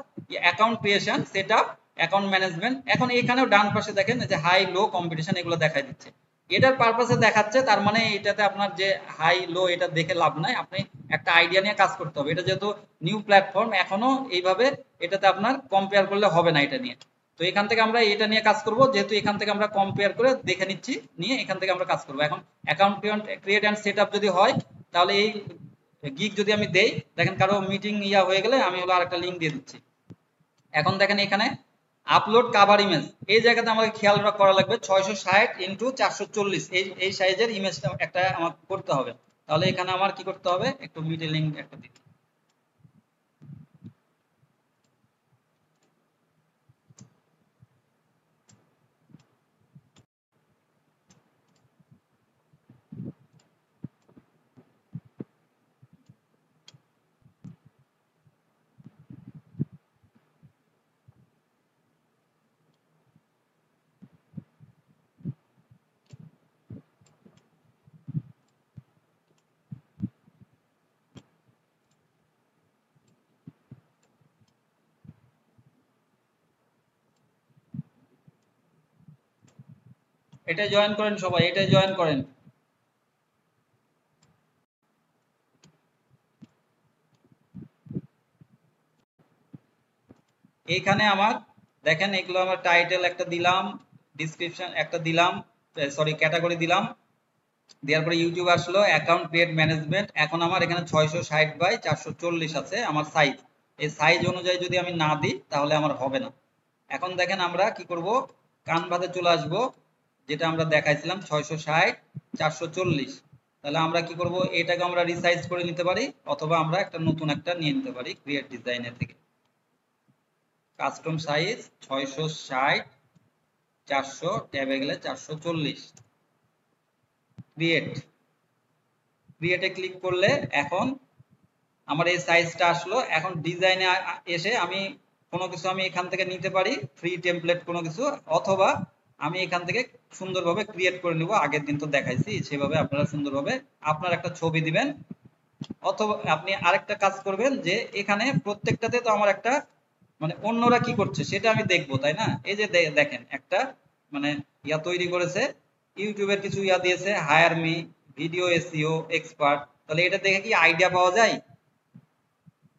account creation, setup, account management. এখন এখানেও ডান পাশে দেখেন যে হাই লো কম্পিটিশন, এগুলো দেখাই দিচ্ছে। এটার পারপাসে দেখাচ্ছে, তার মানে এটাতে আপনার যে হাই লো এটা দেখে লাভ নাই, আপনি একটা আইডিয়া নিয়ে কাজ করতে হবে। এটা যেহেতু নিউ প্ল্যাটফর্ম, এখনো এইভাবে এটাতে আপনার কম্পেয়ার করলে হবে না এটা নিয়ে। তো এখান থেকে আমরা এটা নিয়ে কাজ করব, যেহেতু এখান থেকে আমরা কম্পেয়ার করে দেখে নিচ্ছি, নিয়ে এখান থেকে আমরা কাজ করব। এখন অ্যাকাউন্ট ক্রিয়েট এন্ড সেটআপ যদি হয়, তাহলে এই গিগ যদি আমি দেই, দেখেন কারো মিটিং হয়ে গেলে আমি হলো আরেকটা লিংক দিয়ে দিচ্ছি। এখন দেখেন এখানে আপলোড কাভার ইমেজ, এই জায়গাতে আমাকে খেয়াল করা লাগবে 660x440 এই সাইজের ইমেজটা একটা আমার করতে হবে। তাহলে এখানে আমার কি করতে হবে, একটু মিডল লিংক একটা দিতে, এটা জয়েন করেন সবাই, এটা জয়েন করেন। এইখানে আমার দেখেন এগুলো আমার টাইটেল একটা দিলাম, ডিসক্রিপশন একটা দিলাম, সরি ক্যাটাগরি দিলাম, দেওয়ার পরে ইউটিউব আসলো, অ্যাকাউন্ট ক্রিয়েট ম্যানেজমেন্ট। এখন আমার এখানে 660x440 আছে আমার সাইজ। এই সাইজ অনুযায়ী যদি আমি না দিই, তাহলে আমার হবে না। এখন দেখেন আমরা কি করব, কানভাতে চলে আসব, যেটা আমরা দেখাইছিলাম 660x440। তাহলে আমরা কি করব, এটাকে আমরা রিসাইজ করে নিতে পারি, অথবা আমরা একটা নতুন একটা নিয়ে নিতে পারি ক্রিয়েট ডিজাইনের থেকে। কাস্টম সাইজ 660, 400, ট্যাবে গেলে 440, ক্রিয়েটে ক্লিক করলে এখন আমার এই সাইজটা আসলো। এখন ডিজাইনে এসে আমি কোনো কিছু আমি এখান থেকে নিতে পারি, ফ্রি টেমপ্লেট কোনো কিছু, অথবা আমি এখান থেকে সুন্দরভাবে ক্রিয়েট করে নিব। আগের দিন তো দেখাইছি, সেভাবে আপনারা সুন্দরভাবে আপনার একটা ছবি দিবেন। অথবা আপনি আরেকটা কাজ করবেন, যে এখানে প্রত্যেকটাতে তো আমার একটা মানে অন্যরা কি করছে সেটা আমি দেখবো, তাই না? এই যে দেখেন একটা মানে তৈরি করেছে, ইউটিউবের কিছু দিয়েছে, higher me, video SEO expert. তাহলে এটা দেখে কি আইডিয়া পাওয়া যায়?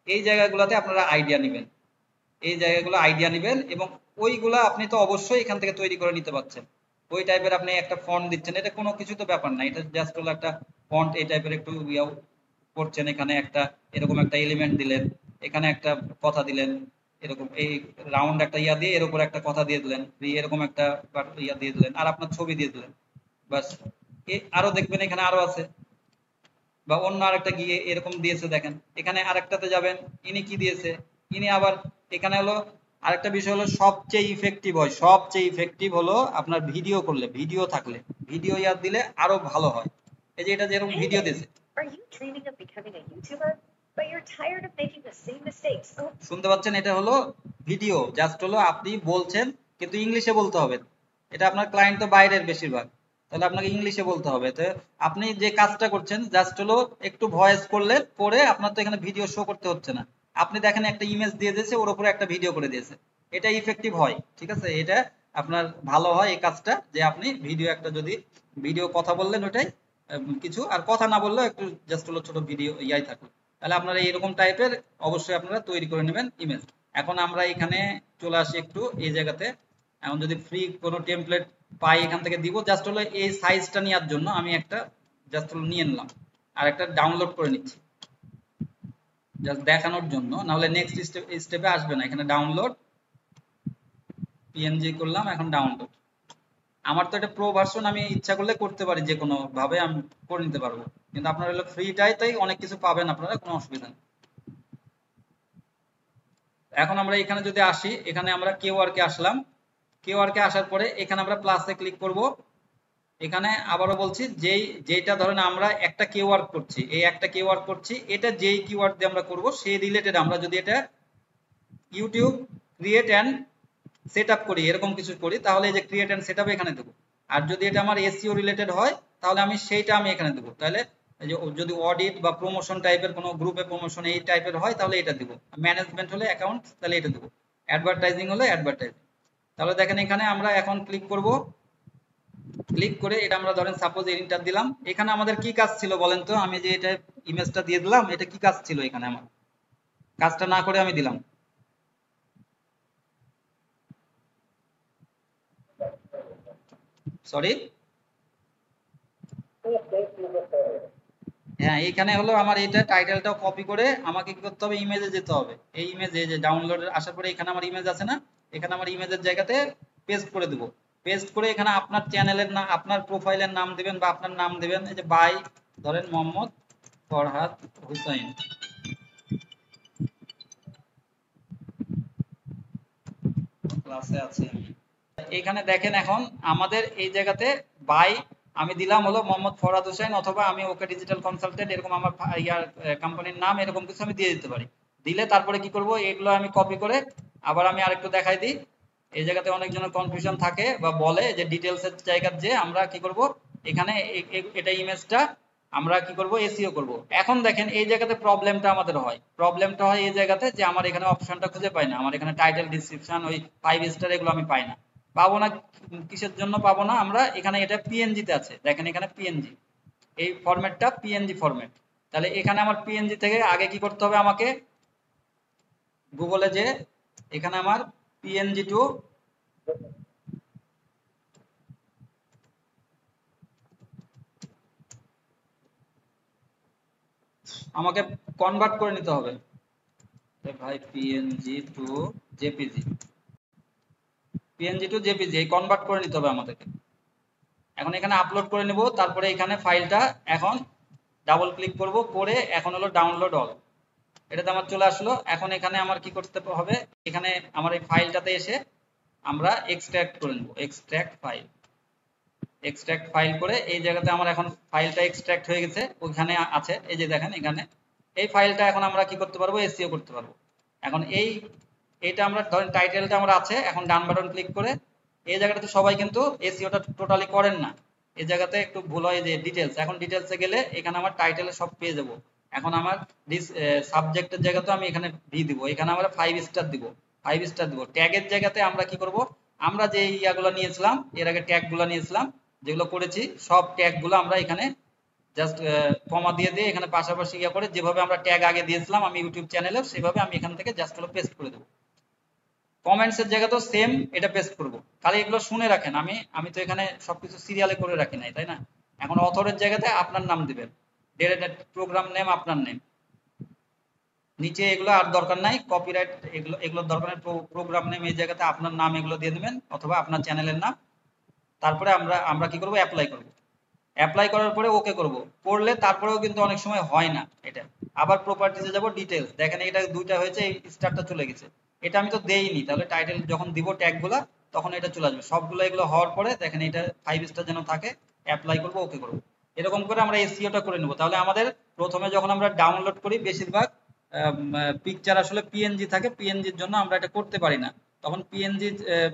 এই জায়গাগুলোতে আপনারা আইডিয়া নেবেন, এই জায়গাগুলো আইডিয়া নেবেন, এবং ওইগুলা আপনি তো অবশ্যই এখান থেকে তৈরি করে নিতে পারছেন। ওই টাইপের আপনি একটা ফন্ট দিচ্ছেন, এটা কোনো কিছু তো ব্যাপার না, এটা জাস্ট হলো একটা ফন্ট, এই টাইপের একটু করছেন, এখানে একটা এরকম একটা এলিমেন্ট দিলেন, এখানে একটা কথা দিলেন, এরকম এই রাউন্ড একটা ইয়া দিয়ে এর উপর একটা কথা দিয়ে দিলেন, দিয়ে এরকম একটা ইয়া দিয়ে দিলেন, আর আপনার ছবি দিয়ে দিলেন, বাস। আরো দেখবেন এখানে আরো আছে, বা অন্য আরেকটা গিয়ে এরকম দিয়েছে দেখেন, এখানে আরেকটাতে যাবেন, ইনি কি দিয়েছে, ইনি আবার এখানে হলো আরেকটা বিষয় হলো সবচেয়ে ইফেক্টিভ হয়, সবচেয়ে ইফেক্টিভ হলো আপনার ভিডিও করলে, ভিডিও থাকলে, ভিডিও ইয়াদ দিলে আরো ভালো হয়। এই যে এটা যেরকম ভিডিও দিয়েছে, শুনতে পাচ্ছেন, এটা হলো ভিডিও, জাস্ট হলো আপনি বলছেন কিন্তু ইংলিশে বলতে হবে, এটা আপনার ক্লায়েন্ট তো বাইরের বেশিরভাগ, তাহলে আপনাকে ইংলিশে বলতে হবে। তো আপনি যে কাজটা করছেন জাস্ট হলো একটু ভয়েস করলেন, করে আপনার তো এখানে ভিডিও শো করতে হচ্ছে না, আপনি দেখেন একটা ইমেজ দিয়ে দিয়েছে, ওর উপরে একটা ভিডিও করে দিয়েছে, এটা ইফেক্টিভ হয়, ঠিক আছে, এটা আপনার ভালো হয় এই কাজটা, যে আপনি ভিডিও একটা যদি ভিডিও কথা বললেন ওটাই কিছু, আর কথা না বললেও একটু জাস্ট হলো ছোট ভিডিও ইয়াই থাকলো, তাহলে আপনারা এইরকম টাইপের অবশ্যই আপনারা তৈরি করে নেবেন ইমেজ। এখন আমরা এখানে চলে আসি একটু এই জায়গাতে, এখন যদি ফ্রি কোনো টেমপ্লেট পাই এখান থেকে দিব, জাস্ট হলো এই সাইজটা নেওয়ার জন্য আমি একটা জাস্ট হলো নিয়ে নিলাম, আর একটা ডাউনলোড করে নিচ্ছি জাস্ট দেখানোর জন্য, নাহলে নেক্সট স্টেপে আসবে না। এখানে ডাউনলোড পিএনজি করলাম, এখন ডাউনলোড, আমার তো এটা প্রো ভার্সন, আমি ইচ্ছা করলে করতে পারি, যে কোনো ভাবে আমি করে নিতে পারবো, কিন্তু আপনার হলো ফ্রিটাই তাই অনেক কিছু পাবেন আপনারা, কোনো অসুবিধা নেই। এখন আমরা এখানে যদি আসি, এখানে আমরা কেওয়ার্কে আসলাম, কেওয়ার্কে আসার পরে এখানে আমরা প্লাসে ক্লিক করব, এখানে আবারও বলছি যেটা ধরেন আমরা একটা কিওয়ার্ড করছি, এই একটা কিওয়ার্ড করছি, এটা যেই কিওয়ার্ড দিয়ে আমরা করব সেই রিলেটেড, আমরা যদি এটা ইউটিউব ক্রিয়েট এন্ড সেটআপ করি, এরকম কিছু করি, তাহলে এই যে ক্রিয়েট এন্ড সেটআপ এখানে দেব, আর যদি এটা আমার এসইও রিলেটেড হয় তাহলে আমি সেইটা আমি এখানে দেব, তাহলে এই যে যদি অডিট বা প্রমোশন টাইপের কোনো গ্রুপে প্রমোশন এই টাইপের হয় তাহলে এটা দেব, ম্যানেজমেন্ট হলে অ্যাকাউন্ট তাহলে এটা দেব, অ্যাডভার্টাইজিং হলে অ্যাডভার্টাইজিং। তাহলে দেখেন এখানে আমরা এখন ক্লিক করব, ক্লিক করে এটা আমরা ধরেন সাপোজ এন্টার দিলাম, এখানে আমাদের কি কাজ ছিল বলেন তো, আমি যে এটা ইমেজটা দিয়ে দিলাম, এটা কি কাজ ছিল, এখানে আমার কাজটা না করে আমি দিলাম, সরি, হ্যাঁ এইখানে হলো আমার এটা টাইটেলটাও কপি করে আমাকে কি করতে হবে, ইমেজে যেতে হবে, এই ইমেজে যে ডাউনলোড আসার পরে এখানে আমার ইমেজ আছে না, এখানে আমার ইমেজের জায়গাতে পেস্ট করে দেব, পেস্ট করে এখানে আপনার চ্যানেলের নাম, আপনার প্রোফাইলের নাম দিবেন বা আপনার নাম দিবেন, এই যে বাই ধরেন মোহাম্মদ ফরহাদ হুসাইন, ক্লাসে আছি আমি, এখানে দেখেন এখন আমাদের এই জায়গাতে বাই আমি দিলাম হলো মোহাম্মদ ফরহাদ হোসেন, অথবা আমি ওকে ডিজিটাল কনসালটেন্ট, এরকম আমার ইয়ার কোম্পানির নাম এরকম কিছু আমি দিয়ে দিতে পারি, দিলে তারপরে কি করব, এগুলো আমি কপি করে আবার আমি আরেকটু দেখাই দিই, এই জায়গাতে অনেকজনের কনফিউশন থাকে বা বলে যে ডিটেলস এর জায়গা যে আমরা কি করব, এখানে এটা ইমেজটা আমরা কি করব, এসইও করব। এখন দেখেন এই জায়গাতে প্রবলেমটা আমাদের হয়, প্রবলেমটা হয় এই জায়গাতে যে আমার এখানে অপশনটা খুঁজে পাই না, আমার এখানে টাইটেল ডেসক্রিপশন ওই 5 স্টার এগুলো আমি পাই না, পাবো না, কিসের জন্য পাবো না, আমরা এখানে এটা পিএনজি তে আছে, দেখেন এখানে পিএনজি, এই ফরম্যাটটা পিএনজি ফরম্যাট, তাহলে এখানে আমার পিএনজি থেকে আগে কি করতে হবে, আমাকে গুগলে যে এখানে আমার পিএনজি টু আমাকে কনভার্ট করে নিতে হবে, ভাই PNG two JPG, PNG two JPG এই কনভার্ট করে নিতে হবে আমাদেরকে। এখন এখানে আপলোড করে নেব, তারপরে এখানে ফাইলটা এখন ডাবল ক্লিক করব, করে এখন হলো ডাউনলোড অল, এটাতে আমার চলে আসলো। এখন এখানে আমার কি করতে হবে, এখানে আমার এই ফাইলটাতে এসে আমরা এক্সট্রাক্ট করে নেব, এক্সট্রাক্ট ফাইল, এক্সট্রাক্ট ফাইল করে এই জায়গাতে আমার এখন ফাইলটা এক্সট্রাক্ট হয়ে গেছে, ওইখানে আছে এই যে দেখেন এখানে, এই ফাইলটা এখন আমরা কি করতে পারবো, এসইও করতে পারবো। এখন এইটা আমরা ধরেন টাইটেলটা আমরা আছে, এখন ডান বাটন ক্লিক করে এই জায়গাটাতে সবাই কিন্তু এসইওটা টোটালি করেন না, এই জায়গাতে একটু ভুল হয় যে ডিটেলস, এখন ডিটেলসে গেলে এখানে আমার টাইটেলে সব পেয়ে যাব, এখন আমার সাবজেক্টের জায়গাতে আমি এখানে ভি দিব, এখানে আমরা 5 স্টার দিব, 5 স্টার দিব, ট্যাগের জায়গাতে আমরা কি করব, আমরা যে ইয়াগুলো নিয়েছিলাম এর আগে ট্যাগগুলো নিয়েছিলাম যেগুলো করেছি, সব ট্যাগগুলো আমরা এখানে জাস্ট কমা দিয়ে দিয়ে এখানে পাশাপাশি ইয়া করে যেভাবে আমরা ট্যাগ আগে দিয়েছিলাম আমি ইউটিউব চ্যানেলে, সেভাবে আমি এখান থেকে জাস্ট হলো পেস্ট করে দেবো। কমেন্টস এর জায়গাতেও সেম এটা পেস্ট করব, খালি এগুলো শুনে রাখেন, আমি তো এখানে সবকিছু সিরিয়ালে করে রাখি নাই, তাই না। এখন অথরের জায়গাতে আপনার নাম দিবেন, প্রোগ্রাম নেম আপনার নেম, নিচে এগুলো আর দরকার নাই, কপিরাইট এগুলোর দরকার নেই। প্রোগ্রাম নেম এই জায়গাতে আপনার নাম এগুলো দিয়ে দেবেন অথবা আপনার চ্যানেলের নাম। তারপরে আমরা কি করব, অ্যাপ্লাই করব। অ্যাপ্লাই করার পরে ওকে করব, করলে তারপরেও কিন্তু অনেক সময় হয় না এটা। আবার প্রপার্টিজে যাব, ডিটেলস দেখেন এটা দুইটা হয়েছে, এই স্টারটা চলে গেছে। এটা আমি তো দেইনি, তাহলে টাইটেল যখন দিব ট্যাগগুলা তখন এটা চলে আসবে সবগুলো। এগুলো হওয়ার পরে দেখেন এটা 5 স্টার যেন থাকে, অ্যাপ্লাই করব, ওকে করব। এরকম করে আমরা এসইওটা করে নেব। তাহলে আমাদের প্রথমে যখন আমরা ডাউনলোড করি বেশিরভাগ পিকচার আসলে পিএনজি থাকে, পিএনজির জন্য আমরা এটা করতে পারি না। তখন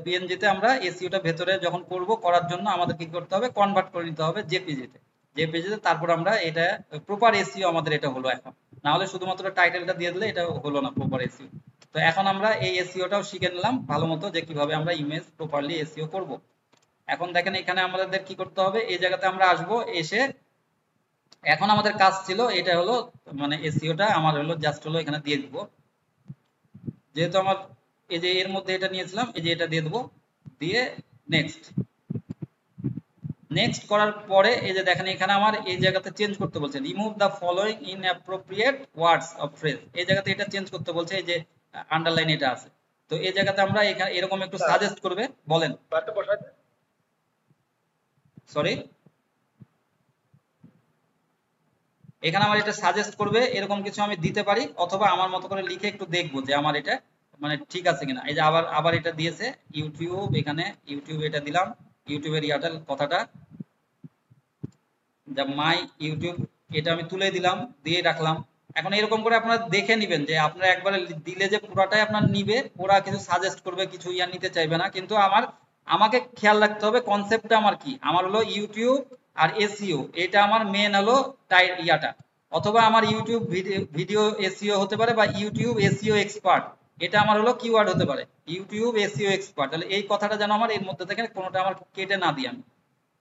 পিএনজিতে আমরা এসইওটা ভেতরে যখন করব, করার জন্য আমাদের কি করতে হবে, কনভার্ট করে নিতে হবে জেপিজিতে। জেপিজিতে তারপর আমরা এটা প্রপার এসইও আমাদের এটা হলো এখন। না হলে শুধুমাত্র টাইটেলটা দিয়ে দিলে এটা হলো না প্রপার এসইও। তো এখন আমরা এই এসইওটাও শিখে নিলাম ভালো মতো যে কিভাবে আমরা ইমেজ প্রপারলি এসইও করব। এখন দেখেন এখানে আমাদের কি করতে হবে, এই জায়গাতে আমরা আসব, এসে এখন আমাদের কাজ ছিল এটা হলো মানে এসইওটা আমার হলো জাস্ট হলো এখানে দিয়ে দিব। যেহেতু আমার এই যে এর মধ্যে এটা নিয়েছিলাম, এই যে এটা দিয়ে দেবো, দিয়ে নেক্সট। নেক্সট করার পরে এই যে দেখেন এখানে আমার এই জায়গাতে চেঞ্জ করতে বলছে, remove the following inappropriate words of phrase. এই জায়গাতে এটা চেঞ্জ করতে বলছে, এই যে আন্ডারলাইন এটা আছে। তো এই জায়গাতে আমরা এখানে এরকম একটু সাজেস্ট করবে, বলেন সরি, এখানে আমার এটা সাজেস্ট করবে এরকম কিছু আমি দিতে পারি, অথবা আমার মতো করে লিখে একটু দেখবো যে আমার এটা মানে ঠিক আছে কিনা। এই যে আবার আবার এটা দিয়েছে ইউটিউব, এখানে ইউটিউব এটা দিলাম, ইউটিউবের ইয়াটার কথাটা যা মাই ইউটিউব এটা আমি তুলে দিলাম, দিয়ে রাখলাম। এখন এরকম করে আপনারা দেখে নিবেন যে আপনারা একবারে দিলে যে পুরাটাই আপনার নিবে, ওরা কিছু সাজেস্ট করবে, কিছু ইয়া নিতে চাইবে না। কিন্তু আমাকে খেয়াল রাখতে হবে কনসেপ্টটা আমার কি, আমার হলো ইউটিউব আর এসইও, এটা আমার মেন হলো ইয়াটা। অথবা আমার ইউটিউব ভিডিও এসইও হতে পারে, বা ইউটিউব এসইও এক্সপার্ট, এটা আমার হলো কিওয়ার্ড হতে পারে, ইউটিউব এসইও এক্সপার্ট। তাহলে এই কথাটা যেন আমার এর মধ্যে থেকে কোনোটা আমার কেটে না দিই আমি,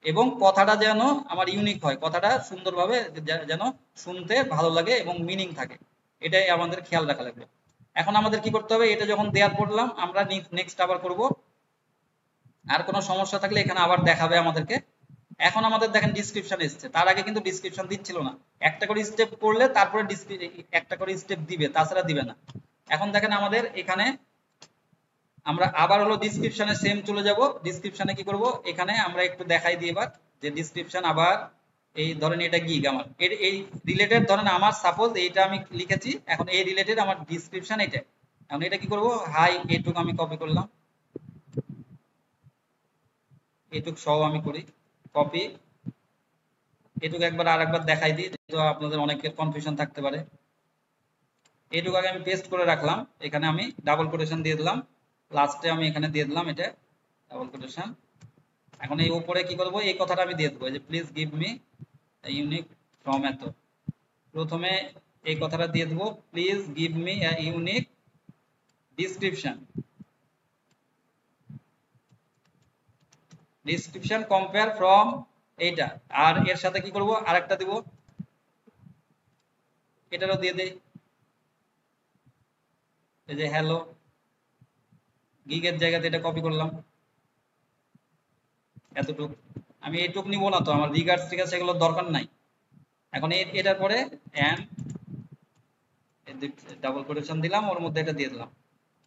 এবং কথাটা যেন আমার ইউনিক হয়, কথাটা সুন্দরভাবে যেন শুনতে ভালো লাগে এবং মিনিং থাকে, এটাই আমাদের খেয়াল রাখা লাগবে। এখন আমাদের কি করতে হবে, এটা যখন দেওয়ার পড়লাম আমরা নেক্সট আবার করব। আর কোনো সমস্যা থাকলে এখানে আবার দেখাবে আমাদেরকে। এখন আমাদের দেখেন ডিসক্রিপশন এসছে, তার আগে কিন্তু ডিসক্রিপশন দিচ্ছিল না। একটা করে স্টেপ করলে তারপরে একটা করে স্টেপ দিবে, তাছাড়া দিবে না। এখন দেখেন আমাদের এখানে আমরা আবার হলো ডিসক্রিপশনে সেম চলে যাব। ডিসক্রিপশনে কি করব, এখানে আমরা একটু দেখাই দিই এবার যে ডিসক্রিপশন আবার এই ধরেন এটা গিগ আমার এই রিলেটেড, ধরেন আমার সাপোজ এইটা আমি লিখেছি, এখন এই রিলেটেড আমার ডিসক্রিপশন এটা। এখন এটা কি করব, হাই এইটুকু আমি কপি করলাম, এইটুক সহ আমি করি কপি, এটুকু একবার আর একবার দেখাই দিই, তো আপনাদের অনেকের কনফিউশন থাকতে পারে। এইটুকু আগে আমি পেস্ট করে রাখলাম, এখানে আমি ডাবল কোটেশন দিয়ে দিলাম, লাস্টে আমি এখানে দিয়ে দিলাম এটা ডাবল কোটেশন। এখন এই উপরে কি করব, এই কথাটা আমি দিয়ে দেবো যে please give me unique from এত। প্রথমে এই কথাটা দিয়ে দেবো, please give me unique description, description compare from এইটা। আর এর সাথে কি করব, আরেকটা দিব, এটারও দিয়ে দেই, এই যে হ্যালো গিগের জায়গাতে এটা কপি করলাম এতটুক। আমি এইটুক নিব না, তো আমার রিগার্স ঠিক আছে এগুলোর দরকার নাই। এখন এটার পরে এন্ড ডাবল কোটেশন দিলাম, ওর মধ্যে এটা দিয়ে দিলাম,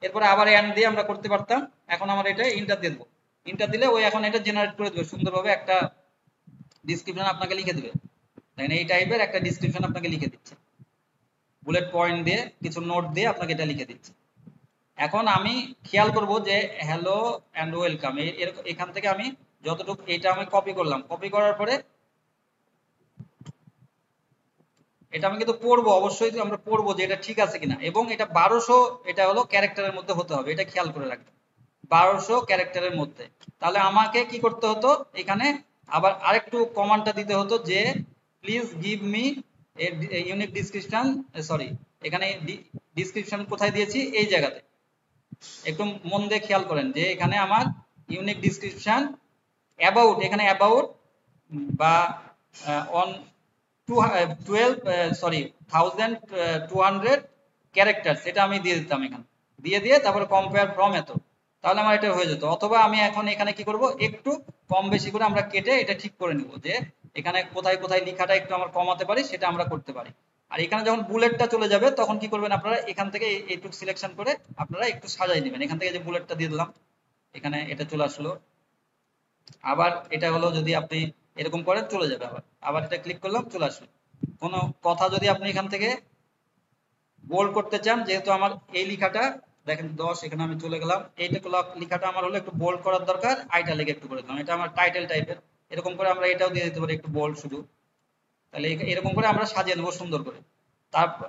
এরপরে আবার এন্ড দিয়ে আমরা করতে পারতাম। এখন আমার এটা ইন্টার দিয়ে দেবো, ইন্টার দিলে ওই এখন এটা জেনারেট করে দেবে সুন্দরভাবে, একটা ডিসক্রিপশন আপনাকে লিখে দেবে। দেখেন এই টাইপের একটা ডিসক্রিপশন আপনাকে লিখে দিচ্ছে, বুলেট পয়েন্ট দিয়ে কিছু নোট দিয়ে আপনাকে এটা লিখে দিচ্ছে। এখন আমি খেয়াল করব যে হ্যালো অ্যান্ড ওয়েলকাম, এখান থেকে আমি যতটুকু এটা আমি কপি করলাম, কপি করার পরে এটা আমি কিন্তু পড়বো, অবশ্যই আমরা পড়বো যে এটা ঠিক আছে কিনা, এবং এটা 1200 এটা হলো ক্যারেক্টারের মধ্যে হতে হবে, এটা খেয়াল করে রাখবেন 1200 ক্যারেক্টারের মধ্যে। তাহলে আমাকে কি করতে হতো, এখানে আবার আরেকটু কমান্ডটা দিতে হতো যে please give me unique description, sorry এখানে ডিসক্রিপশন কোথায় দিয়েছি, এই জায়গাতে একটু মন দিয়ে খেয়াল করেন যে এখানে আমার ইউনিক ডিসক্রিপশন অ্যাবাউট, এখানে অ্যাবাউট বা অন 1200 ক্যারেক্টার, এটা আমি দিয়ে দিতাম এখানে, দিয়ে তারপরে কম্পেয়ার ফ্রম এত, তাহলে আমার এটা হয়ে যেত। অথবা আমি এখন এখানে কি করব, একটু কম বেশি করে আমরা কেটে এটা ঠিক করে নিব যে এখানে কোথায় কোথায় লেখাটা একটু আমরা কমাতে পারি সেটা আমরা করতে পারি। আর এখানে যখন বুলেটটা চলে যাবে তখন কি করবেন আপনারা, এখান থেকে এইটুকু সিলেকশন করে আপনারা একটু সাজাই নেবেন। এখান থেকে যে বুলেটটা দিয়ে দিলাম, এখানে এটা চলে আসলো। আবার এটা হলো যদি আপনি এরকম করেন চলে যাবে, আবার আবার এটা ক্লিক করলাম চলে আসলো। কোনো কথা যদি আপনি এখান থেকে বোল্ড করতে চান, যেহেতু আমার এই লেখাটা দেখেন 10, এখানে আমি চলে গেলাম, এইটা লেখাটা আমার হলো একটু বোল্ড করার দরকার, আইটা লেগে একটু করে দিলাম, এটা আমার টাইটেল টাইপের। এরকম করে আমরা এটাও দিয়ে দিতে পারি একটু বোল্ড শুধু। তাহলে এরকম করে আমরা সাজিয়ে নেবো সুন্দর করে।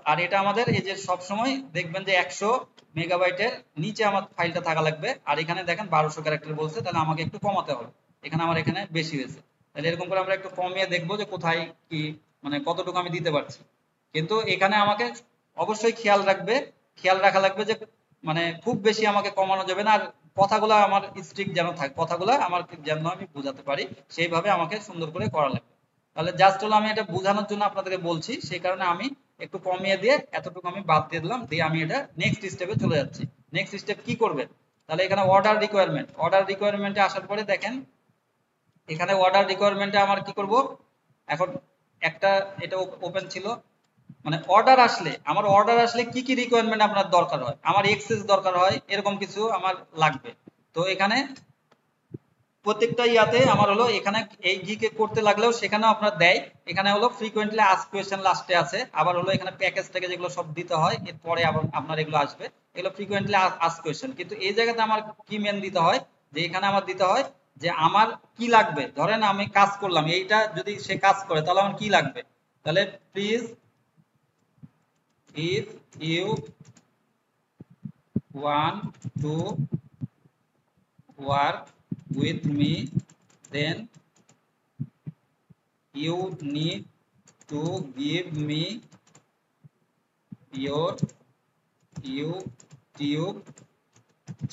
আর এটা আমাদের এই যে সব সময় দেখবেন যে 100 মেগাবাইটের নিচে আমার ফাইলটা থাকা লাগবে। আর এখানে দেখেন 1200 ক্যারেক্টার বলছে, তাহলে আমাকে একটু কমাতে হবে। এখানে আমার এখানে বেশি হয়েছে, তাহলে এরকম করে আমরা একটু কমিয়ে দেখবো যে কোথায় কি মানে কতটুকু আমি দিতে পারছি। কিন্তু এখানে আমাকে অবশ্যই খেয়াল রাখা লাগবে যে মানে খুব বেশি আমাকে কমানো যাবে না, আর কথাগুলো আমার স্ট্রিক্ট যেন থাকে, কথাগুলো আমার যেন আমি বোঝাতে পারি সেইভাবে আমাকে সুন্দর করে করা লাগবে। তাহলে জাস্ট হলো আমি এটা বোঝানোর জন্য আপনাদেরকে বলছি, সেই কারণে আমি একটু কমিয়ে দিয়ে এতটুকু আমি বাদ দিয়ে দিলাম, দিয়ে আমি এটা নেক্সট স্টেপে চলে যাচ্ছি। নেক্সট স্টেপ কি করবেন, তাহলে এখানে অর্ডার রিকোয়ারমেন্টে আসার পরে দেখেন এখানে অর্ডার রিকোয়ারমেন্টে আমার কি করব, এখন একটা এটা ওপেন ছিল, মানে অর্ডার আসলে কি কি রিকোয়ারমেন্ট আপনার দরকার হয়, আমার এক্সেস দরকার হয়, এরকম কিছু আমার লাগবে। তো এখানে প্রত্যেকটা ইয়াতে আমার হলো এখানে এই গিকে করতে লাগলেও সেখানেও আপনার দেয়। এখানে হলো ফ্রিকোয়েন্টলি আস্ক কোয়েশ্চেন লাস্টে আছে, আবার হলো এখানে প্যাকেজ থেকে যেগুলো সব দিতে হয় এরপরে আবার আপনার এগুলো আসবে, এগুলো ফ্রিকোয়েন্টলি আস্ক কোয়েশ্চেন। কিন্তু এই জায়গাতে আমার কি মেন দিতে হয়, যে এখানে আমার দিতে হয় যে আমার কি লাগবে। ধরেন আমি কাজ করলাম, এইটা যদি সে কাজ করে তাহলে আমার কি লাগবে, তাহলে please if you want to work with me, then you need to give me your YouTube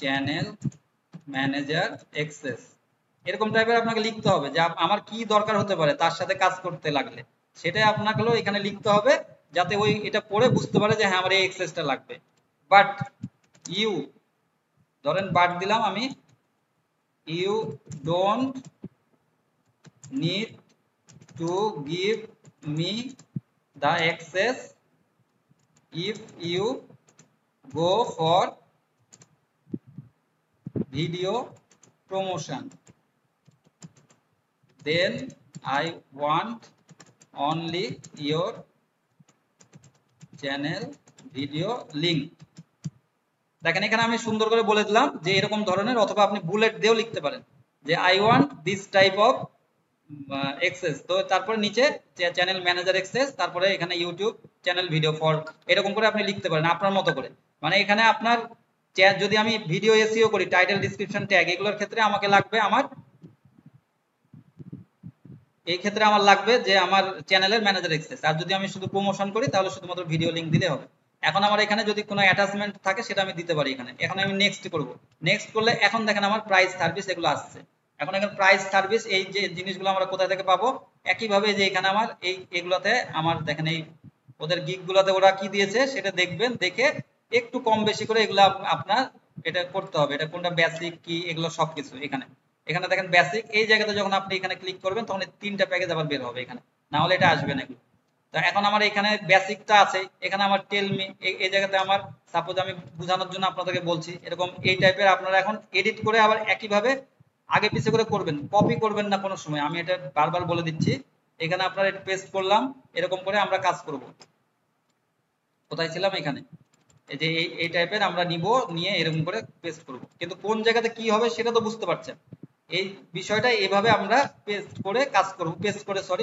channel manager access। এরকম টাইপের আপনাকে লিখতে হবে যে আমার কি দরকার হতে পারে তার সাথে কাজ করতে লাগলে, সেটাই আপনাকে এখানে লিখতে হবে, যাতে ওই এটা পড়ে বুঝতে পারে যে হ্যাঁ আমার এই অ্যাক্সেসটা লাগবে। বাট ইউ, ধরেন বাট দিলাম আমি, you don't need to give me the access if you go for video promotion, then I want only your channel video link। দেখেন এখানে আমি সুন্দর করে বলে দিলাম যে এরকম ধরনের, অথবা আপনি বুলেট দিয়েও লিখতে পারেন যে I want this type of access, তো তারপরে নিচে চ্যানেল ম্যানেজার অ্যাক্সেস, তারপরে এখানে ইউটিউব চ্যানেল ভিডিও ফর, এরকম করে আপনি লিখতে পারেন আপনার মতো করে। মানে এখানে আপনার যদি আমি ভিডিও এসইও করি, টাইটেল ডেসক্রিপশন ট্যাগ এগুলোর ক্ষেত্রে আমাকে লাগবে এই ক্ষেত্রে আমার লাগবে যে আমার চ্যানেলের ম্যানেজার অ্যাক্সেস। আর যদি আমি শুধু প্রমোশন করি তাহলে শুধুমাত্র ভিডিও লিংক দিলে হবে। এখন আমার এখানে যদি কোনো অ্যাটাচমেন্ট থাকে সেটা আমি দিতে পারি এখানে। এখন আমি নেক্সট করব, নেক্সট করলে এখন দেখেন আমার প্রাইস সার্ভিস এগুলো আসছে। এখন এখানে প্রাইস সার্ভিস এই যে জিনিসগুলো আমরা কোথা থেকে পাবো, একইভাবে যে এখানে আমার এগুলোতে আমার দেখেন এই ওদের গিগ গুলোতে ওরা কি দিয়েছে সেটা দেখবেন, দেখে একটু কম বেশি করে এগুলো আপনার এটা করতে হবে, এটা কোনটা বেসিক কি এগুলো সবকিছু এখানে দেখেন বেসিক, এই জায়গাতে যখন আপনি এখানে ক্লিক করবেন তখন তিনটা প্যাকেজ আবার বের হবে এখানে, না হলে এটা আসবে না। তো এখন আমার এখানে বেসিকটা আছে, এখানে আমার টেল মি এই জায়গাতে আমার সাপোজ আমি বোঝানোর জন্য আপনাদেরকে বলছি, এরকম এই টাইপের আপনারা এখন এডিট করে আবার একইভাবে আগে পিছে করে করবেন, কপি করবেন না কোনো সময়, আমি এটা বারবার বলে দিচ্ছি। এখানে আপনারা পেস্ট করলাম, এরকম করে আমরা কাজ করব। কোথায় ছিলাম, এখানে এই যে এই টাইপের আমরা নিয়ে এরকম করে পেস্ট করব, কিন্তু কোন জায়গাতে কি হবে সেটা তো বুঝতে পারছেন। এই বিষয়টা এভাবে আমরা পেস্ট করে কাজ করব,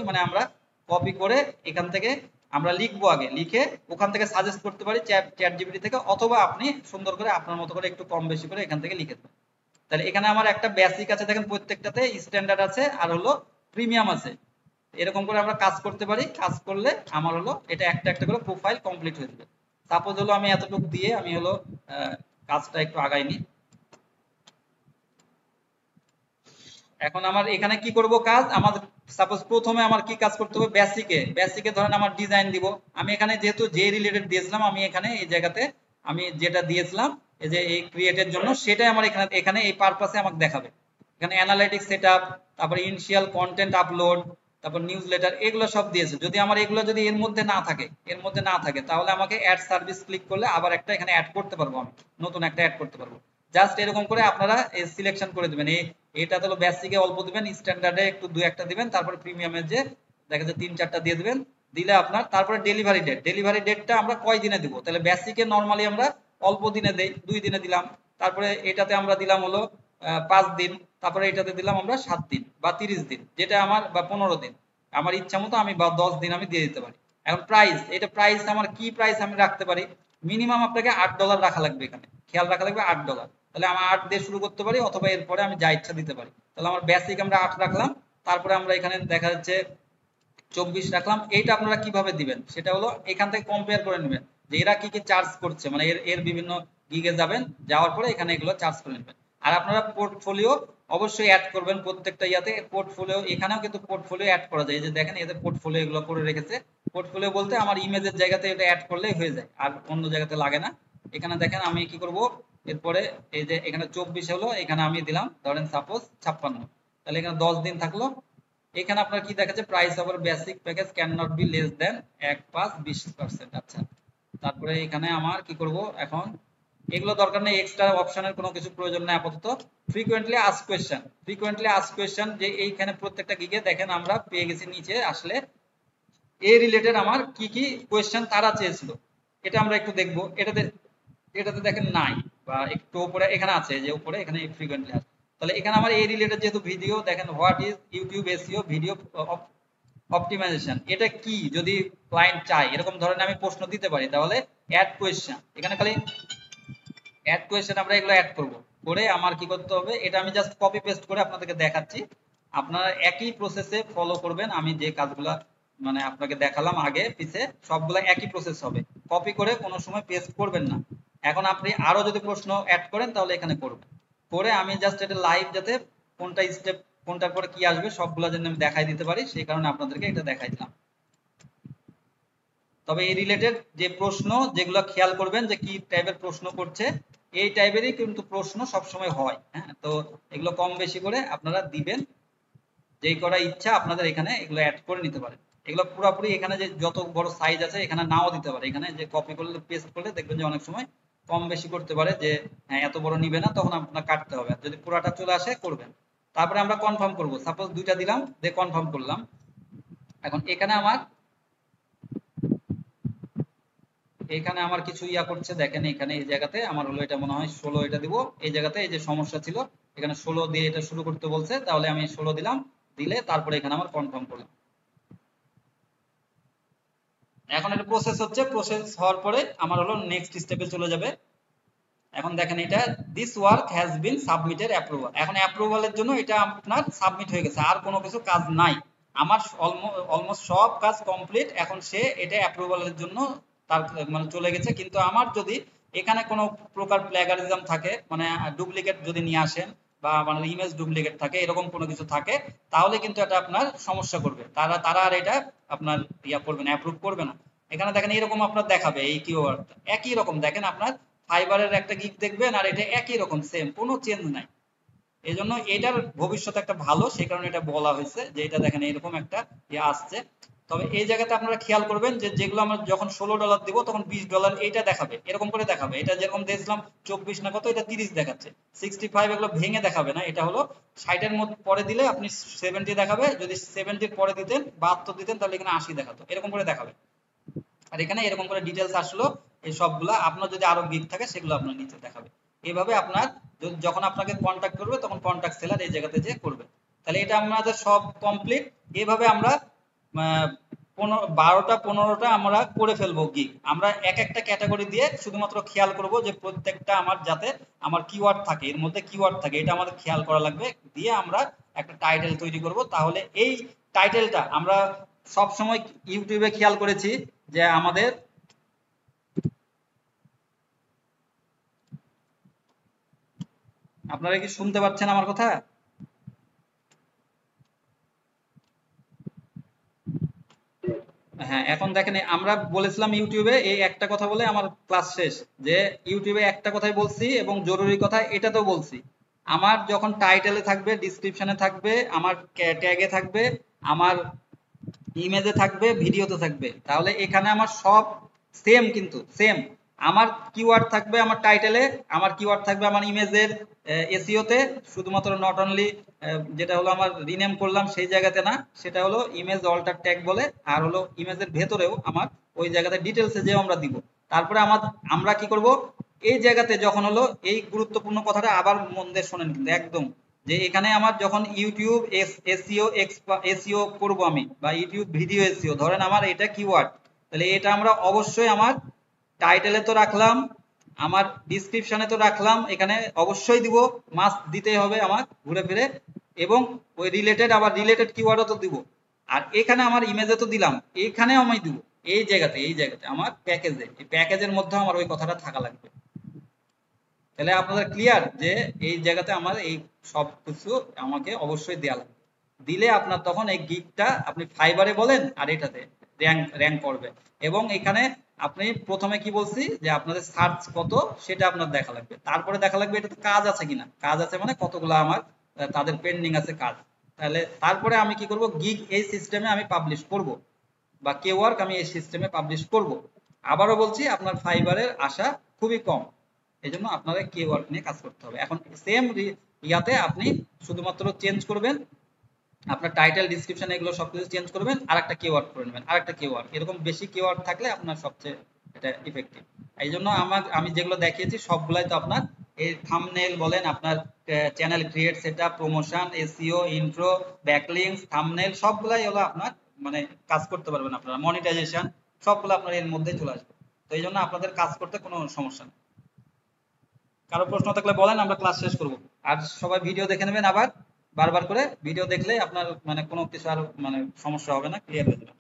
মানে আমরা কপি করে এখান থেকে আমরা লিখবো, আগে লিখে ওখান থেকে সাজেস্ট করতে পারি চ্যাট জিপিটি থেকে, অথবা আপনি সুন্দর করে আপনার মতো করে একটু কম বেশি করে এখান থেকে লিখে দেবেন। তাহলে এখানে আমার একটা বেসিক আছে দেখেন, প্রত্যেকটাতে স্ট্যান্ডার্ড আছে আর হলো প্রিমিয়াম আছে, এরকম করে আমরা কাজ করতে পারি। কাজ করলে আমার হলো এটা একটা একটা করে প্রোফাইল কমপ্লিট হয়ে যাবে। সাপোজ হলো আমি এতটুকু দিয়ে আমি হলো কাজটা একটু আগাইনি। এখন আমার এখানে কি করব কাজ, আমাদের সাপোজ প্রথমে আমার কি কাজ করতে হবে, বেসিকে ধরেন আমার ডিজাইন দিব। আমি এখানে যেহেতু যে রিলেটেড দিয়েছিলাম, আমি এখানে এই জায়গাতে আমি যেটা দিয়েছিলাম এই যে এই ক্রিয়েটের জন্য, সেটাই আমার এখানে এই পারপাসে আমাকে দেখাবে। এখানে অ্যানালাইটিক্স সেটআপ, তারপরে ইনিশিয়াল কন্টেন্ট আপলোড, তারপর নিউজ লেটার, এগুলো সব দিয়েছে। যদি আমার এগুলো যদি এর মধ্যে না থাকে তাহলে আমাকে অ্যাড সার্ভিস ক্লিক করলে আবার একটা এখানে অ্যাড করতে পারবো, আমি নতুন একটা অ্যাড করতে পারবো। জাস্ট এরকম করে আপনারা সিলেকশন করে দিবেন। এটা তো বেসিকে অল্প দিবেন, স্ট্যান্ডার্ডে একটু 2-1টা দিবেন, তারপর প্রিমিয়ামে যে দেখা যায় 3-4টা দিয়ে দিবেন। দিলে আপনার তারপরে ডেলিভারি ডেটটা আমরা কয় দিনে দিব, তাহলে বেসিকে নরমালি আমরা অল্প দিনে দেই, 2 দিনে দিলাম। তারপরে এটাতে আমরা দিলাম হলো 5 দিন, তারপরে এটাতে দিলাম আমরা 7 দিন বা 30 দিন, যেটা আমার বা 15 দিন, আমার ইচ্ছা মতো আমি বা 10 দিন আমি দিয়ে দিতে পারি। এখন প্রাইস, এটা প্রাইস আমার কি প্রাইস আমি রাখতে পারি, মিনিমাম আপনাকে $8 রাখা লাগবে, এখানে খেয়াল রাখা লাগবে $8। তাহলে আমার 8 দিয়ে শুরু করতে পারি, অথবা এরপরে আমি যা ইচ্ছা দিতে পারি। তাহলে আমার বেসিক আমরা 8 রাখলাম, তারপরে আমরা এখানে দেখা যাচ্ছে 24 রাখলাম। এইটা আপনারা কিভাবে দিবেন সেটা হলো এখান থেকে কম্পেয়ার করে নেবেন যে এরা কি কি চার্জ করছে, মানে এর বিভিন্ন গিগে যাবেন, যাওয়ার পরে এখানে এগুলো চার্জ করে নেবেন। আর আপনারা পোর্টফোলিও অবশ্যই অ্যাড করবেন প্রত্যেকটা ইয়াতে। পোর্টফোলিও এখানেও কিন্তু পোর্টফোলিও অ্যাড করা যায়, এই যে দেখেন এদের পোর্টফোলিও এগুলো করে রেখেছে। পোর্টফোলিও বলতে আমার ইমেজের জায়গাতে এটা অ্যাড করলেই হয়ে যায়, আর অন্য জায়গাতে লাগে না। এখানে দেখেন আমি কি করব, এরপরে এই যে এখানে 24 হলো, এখানে আমি দিলাম ধরেন সাপোজ 56, তাহলে এখানে 10 দিন থাকলো। এখানে আপনার কি দেখাচ্ছে, price over basic package can not be less than 1/5-20%। আচ্ছা, তারপরে এখানে আমার কি করব, এখন এগুলো দরকার নেই, এক্সট্রা অপশনের কোনো কিছু প্রয়োজন নেই আপাতত। ফ্রিকোয়েন্টলি আস্ক কোয়েশ্চেন, যে এইখানে প্রত্যেকটা গিগে দেখেন আমরা পেয়ে গেছি, নিচে আসলে এই রিলেটেড আমার কি কি কোয়েশ্চেন তারা চেয়েছিল, এটা আমরা একটু দেখবো। এটাতে দেখেন নাই, বা একটু উপরে এখানে আছে, যে উপরে এখানে ফ্রিকোয়েন্টলি আছে। তাহলে এখানে আমার এই রিলেটেড যেহেতু ভিডিও, দেখেন what is YouTube SEO video optimization, এটা কি, যদি ক্লায়েন্ট চায় এরকম ধরনের আমি প্রশ্ন দিতে পারি, তাহলে অ্যাড কোয়েশ্চেন, এখানে খালি অ্যাড কোয়েশ্চেন আমরা এগুলো অ্যাড করব, করে আমার কি করতে হবে, এটা আমি জাস্ট কপি পেস্ট করে আপনাদেরকে দেখাচ্ছি। আপনারা একই প্রসেসে ফলো করবেন, আমি যে কাজগুলা মানে আপনাকে দেখালাম আগে পিছে, সবগুলা একই প্রসেস হবে, কপি করে কোনো সময় পেস্ট করবেন না। এখন আপনি আরো যদি প্রশ্ন অ্যাড করেন তাহলে এখানে করবেন, করে আমি জাস্ট এটা লাইভ, যাতে কোনটা স্টেপ কোনটার পরে কি আসবে সবগুলা যেন আমি দেখাই দিতে পারি, সেই কারণে আপনাদেরকে এটা দেখাই দিলাম। তবে এই রিলেটেড যে প্রশ্ন, যেগুলো খেয়াল করবেন যে কি টাইপের প্রশ্ন করছে, এই টাইপেরই কিন্তু প্রশ্ন সবসময় হয়। হ্যাঁ, তো এগুলো কম বেশি করে আপনারা দিবেন, যেই করা ইচ্ছা আপনাদের এখানে এগুলো অ্যাড করে নিতে পারেন। এগুলো পুরোপুরি এখানে যে যত বড় সাইজ আছে এখানে নাও দিতে পারে, এখানে যে কপি করলে পেস্ট করলে দেখবেন যে অনেক সময় কম বেশি করতে পারে, যে হ্যাঁ এত বড় নিবে না, তখন আপনার কাটতে হবে। যদি পুরাটা চলে আসে করবেন। তারপরে আমরা কনফার্ম করব, সাপোজ 2টা দিলাম, দিয়ে কনফার্ম করলাম। এখন এখানে আমার কিছু ইয়া করছে, দেখেন এখানে এই জায়গাতে আমার হলো, এটা মনে হয় 16, এটা দিব। এই জায়গাতে এই যে সমস্যা ছিল, এখানে 16 দিয়ে এটা শুরু করতে বলছে, তাহলে আমি 16 দিলাম, দিলে তারপরে এখানে আমার কনফার্ম করলাম। এখন এটা প্রসেস হচ্ছে, প্রসেস হওয়ার পরে আমার হলো নেক্সট স্টেপে চলে যাবে। এখন দেখেন এটা this work has been submitted approval, এখন অ্যাপ্রুভালের জন্য এটা আপনার সাবমিট হয়ে গেছে, আর কোনো কিছু কাজ নাই, আমার অলমোস্ট সব কাজ কমপ্লিট। এখন সে এটা অ্যাপ্রুভালের জন্য তার মানে চলে গেছে। কিন্তু আমার যদি এখানে কোনো প্রকার প্লেগারিজম থাকে, মানে ডুপ্লিকেট যদি নিয়ে আসেন, বা মানে ইমেজ ডুপ্লিকেট থাকে, এরকম কোনো কিছু থাকে, তাহলে কিন্তু এটা আপনার সমস্যা করবে, তারা আর এটা আপনার ইয়া করবে না, অ্যাপ্রুভ করবে না। এখানে দেখেন এরকম আপনার দেখাবে, এই কিওয়ার্ডটা একই রকম, দেখেন আপনার ফাইবারের একটা গিগ দেখবেন, আর এটা একই রকম সেম, কোনো চেঞ্জ নাই। এই জন্য এটার ভবিষ্যৎ একটা ভালো, সেই কারণে এটা বলা হয়েছে যে এটা দেখেন এরকম একটা ইয়ে আসছে। তবে এই জায়গাতে আপনারা খেয়াল করবেন যে যেগুলো আমরা যখন $16 দিব তখন $20 এইটা দেখাবে, এরকম করে দেখাবে। এটা যেরকম দেখলাম 24 না কত, এটা 30 দেখাচ্ছে, 65 এগুলো ভেঙে দেখাবে না। এটা হলো 60-এর মধ্যে পরে দিলে আপনি 70 দেখাবে, যদি 70-র পরে দিতেন 72 দিতেন তাহলে এখানে 80 দেখাতো, এরকম করে দেখাবে। আর এখানে এরকম করে ডিটেলস আসলো, এই সবগুলা আপনার যদি আরো গিগ থাকে সেগুলো আপনার নিচে দেখাবে। এইভাবে আপনার যখন আপনাকে কন্ট্যাক্ট করবে তখন কন্ট্যাক্ট সেলার এই জায়গাতে যে করবে। তাহলে এটা আমাদের সব কমপ্লিট। এইভাবে আমরা 12টা 15টা আমরা করে ফেলবো গিগ। আমরা এক একটা ক্যাটাগরি দিয়ে শুধুমাত্র খেয়াল করব যে প্রত্যেকটা আমার যাতে আমার কিওয়ার্ড থাকে, এর মধ্যে কিওয়ার্ড থাকে, এটা আমাদের খেয়াল করা লাগবে। দিয়ে আমরা একটা টাইটেল তৈরি করব। তাহলে এই টাইটেলটা আমরা সব সময় ইউটিউবে খেয়াল করেছি যে আমাদের আপনারা কি শুনতে পাচ্ছেন আমার কথা? হ্যাঁ, এখন দেখেন আমরা বলেছিলাম ইউটিউবে এই একটা কথা বলে আমার ক্লাস শেষ, যে ইউটিউবে একটা কথাই বলছি এবং জরুরি কথা এটাতেও বলছি। আমার যখন টাইটেলে থাকবে, ডিসক্রিপশনে থাকবে, আমার ট্যাগে থাকবে, আমার ইমেজে থাকবে, ভিডিওতে থাকবে, তাহলে এখানে আমার সব সেম, কিন্তু সেম আমার কিওয়ার্ড থাকবে আমার টাইটেলে, আমার কিওয়ার্ড থাকবে আমার ইমেজের এসইও তে, শুধুমাত্র নট অনলি যেটা হলো আমার রিনেম করলাম সেই জায়গাতে না, সেটা হলো ইমেজ অল্টার ট্যাগ বলে, আর হলো ইমেজের ভেতরেও আমার ওই জায়গাতে ডিটেলসে যেও আমরা দিব। তারপরে আমরা কি করব, এই জায়গাতে যখন হলো এই গুরুত্বপূর্ণ কথাটা আবার মন দিয়ে শোনেন কিন্তু একদম, যে এখানে আমার যখন ইউটিউব এসইও এসইও করব আমি, বা ইউটিউব ভিডিও এসইও, ধরেন আমার এটা কিওয়ার্ড, তাহলে এটা আমরা অবশ্যই আমার টাইটেলে তো রাখলাম, আমার ডিসক্রিপশনে তো রাখলাম, এখানে অবশ্যই দিব, মাস্ট দিতেই হবে আমার ঘুরে ফিরে, এবং ওই রিলেটেড, আবার রিলেটেড কিওয়ার্ডও তো দিব। আর এখানে আমার ইমেজে তো দিলাম, এইখানেও আমি দিব, এই জায়গাতে আমার প্যাকেজে, এই প্যাকেজের মধ্যে আমার ওই কথাটা থাকা লাগবে। তাহলে আপনাদের ক্লিয়ার যে এই জায়গাতে আমার এই সব কিছু আমাকে অবশ্যই দেওয়া লাগবে, দিলে আপনার তখন এই গিগটা আপনি ফাইবারে বলেন আর এটাতে র্যাঙ্ক করবে। এবং এখানে আপনি প্রথমে কি বলছি যে আপনাদের সার্চ কত সেটা আপনার দেখা লাগবে, তারপরে দেখা লাগবে এটাতে কাজ আছে কিনা, কাজ আছে মানে কতগুলো আমার তাদের পেন্ডিং আছে কাজ, তাহলে তারপরে আমি কি করব, গিগ এই সিস্টেমে আমি পাবলিশ করব, বা কে ওয়ার্ক আমি এই সিস্টেমে পাবলিশ করব। আবারও বলছি আপনার ফাইবারের আশা খুবই কম, এই জন্য আপনারা কে ওয়ার্ক নিয়ে কাজ করতে হবে। এখন সেম ইয়াতে আপনি শুধুমাত্র চেঞ্জ করবেন আপনার টাইটেল ডিসক্রিপশন, এগুলো সবকিছু চেঞ্জ করবেন, আর একটা কিওয়ার্ড করে নেবেন, আর একটা কিওয়ার্ড, এরকম বেশি কিওয়ার্ড থাকলে আপনার সবচেয়ে এটা ইফেক্টিভ। এই জন্য আমি যেগুলো দেখিয়েছি সবগুলাই তো আপনার এই থাম্বনেল বলেন, আপনার channel create setup, promotion, SEO, intro, backlinks, thumbnail সবগুলাই হলো আপনার মানে কাজ করতে পারবেন আপনারা, মনিটাইজেশন সবগুলো আপনার এর মধ্যেই চলে আসবে। তো এই জন্য আপনাদের কাজ করতে কোনো সমস্যা নেই। কারো প্রশ্ন থাকলে বলেন, আমরা ক্লাস শেষ করব। আর সবাই ভিডিও দেখে নেবেন আবার, বারবার করে ভিডিও দেখলে আপনার মানে কোনো কিছু আর মানে সমস্যা হবে না, ক্লিয়ার হয়ে যাবে।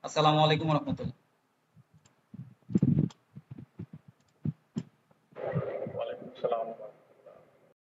আসসালামু আলাইকুম রহমতুল্লাহ।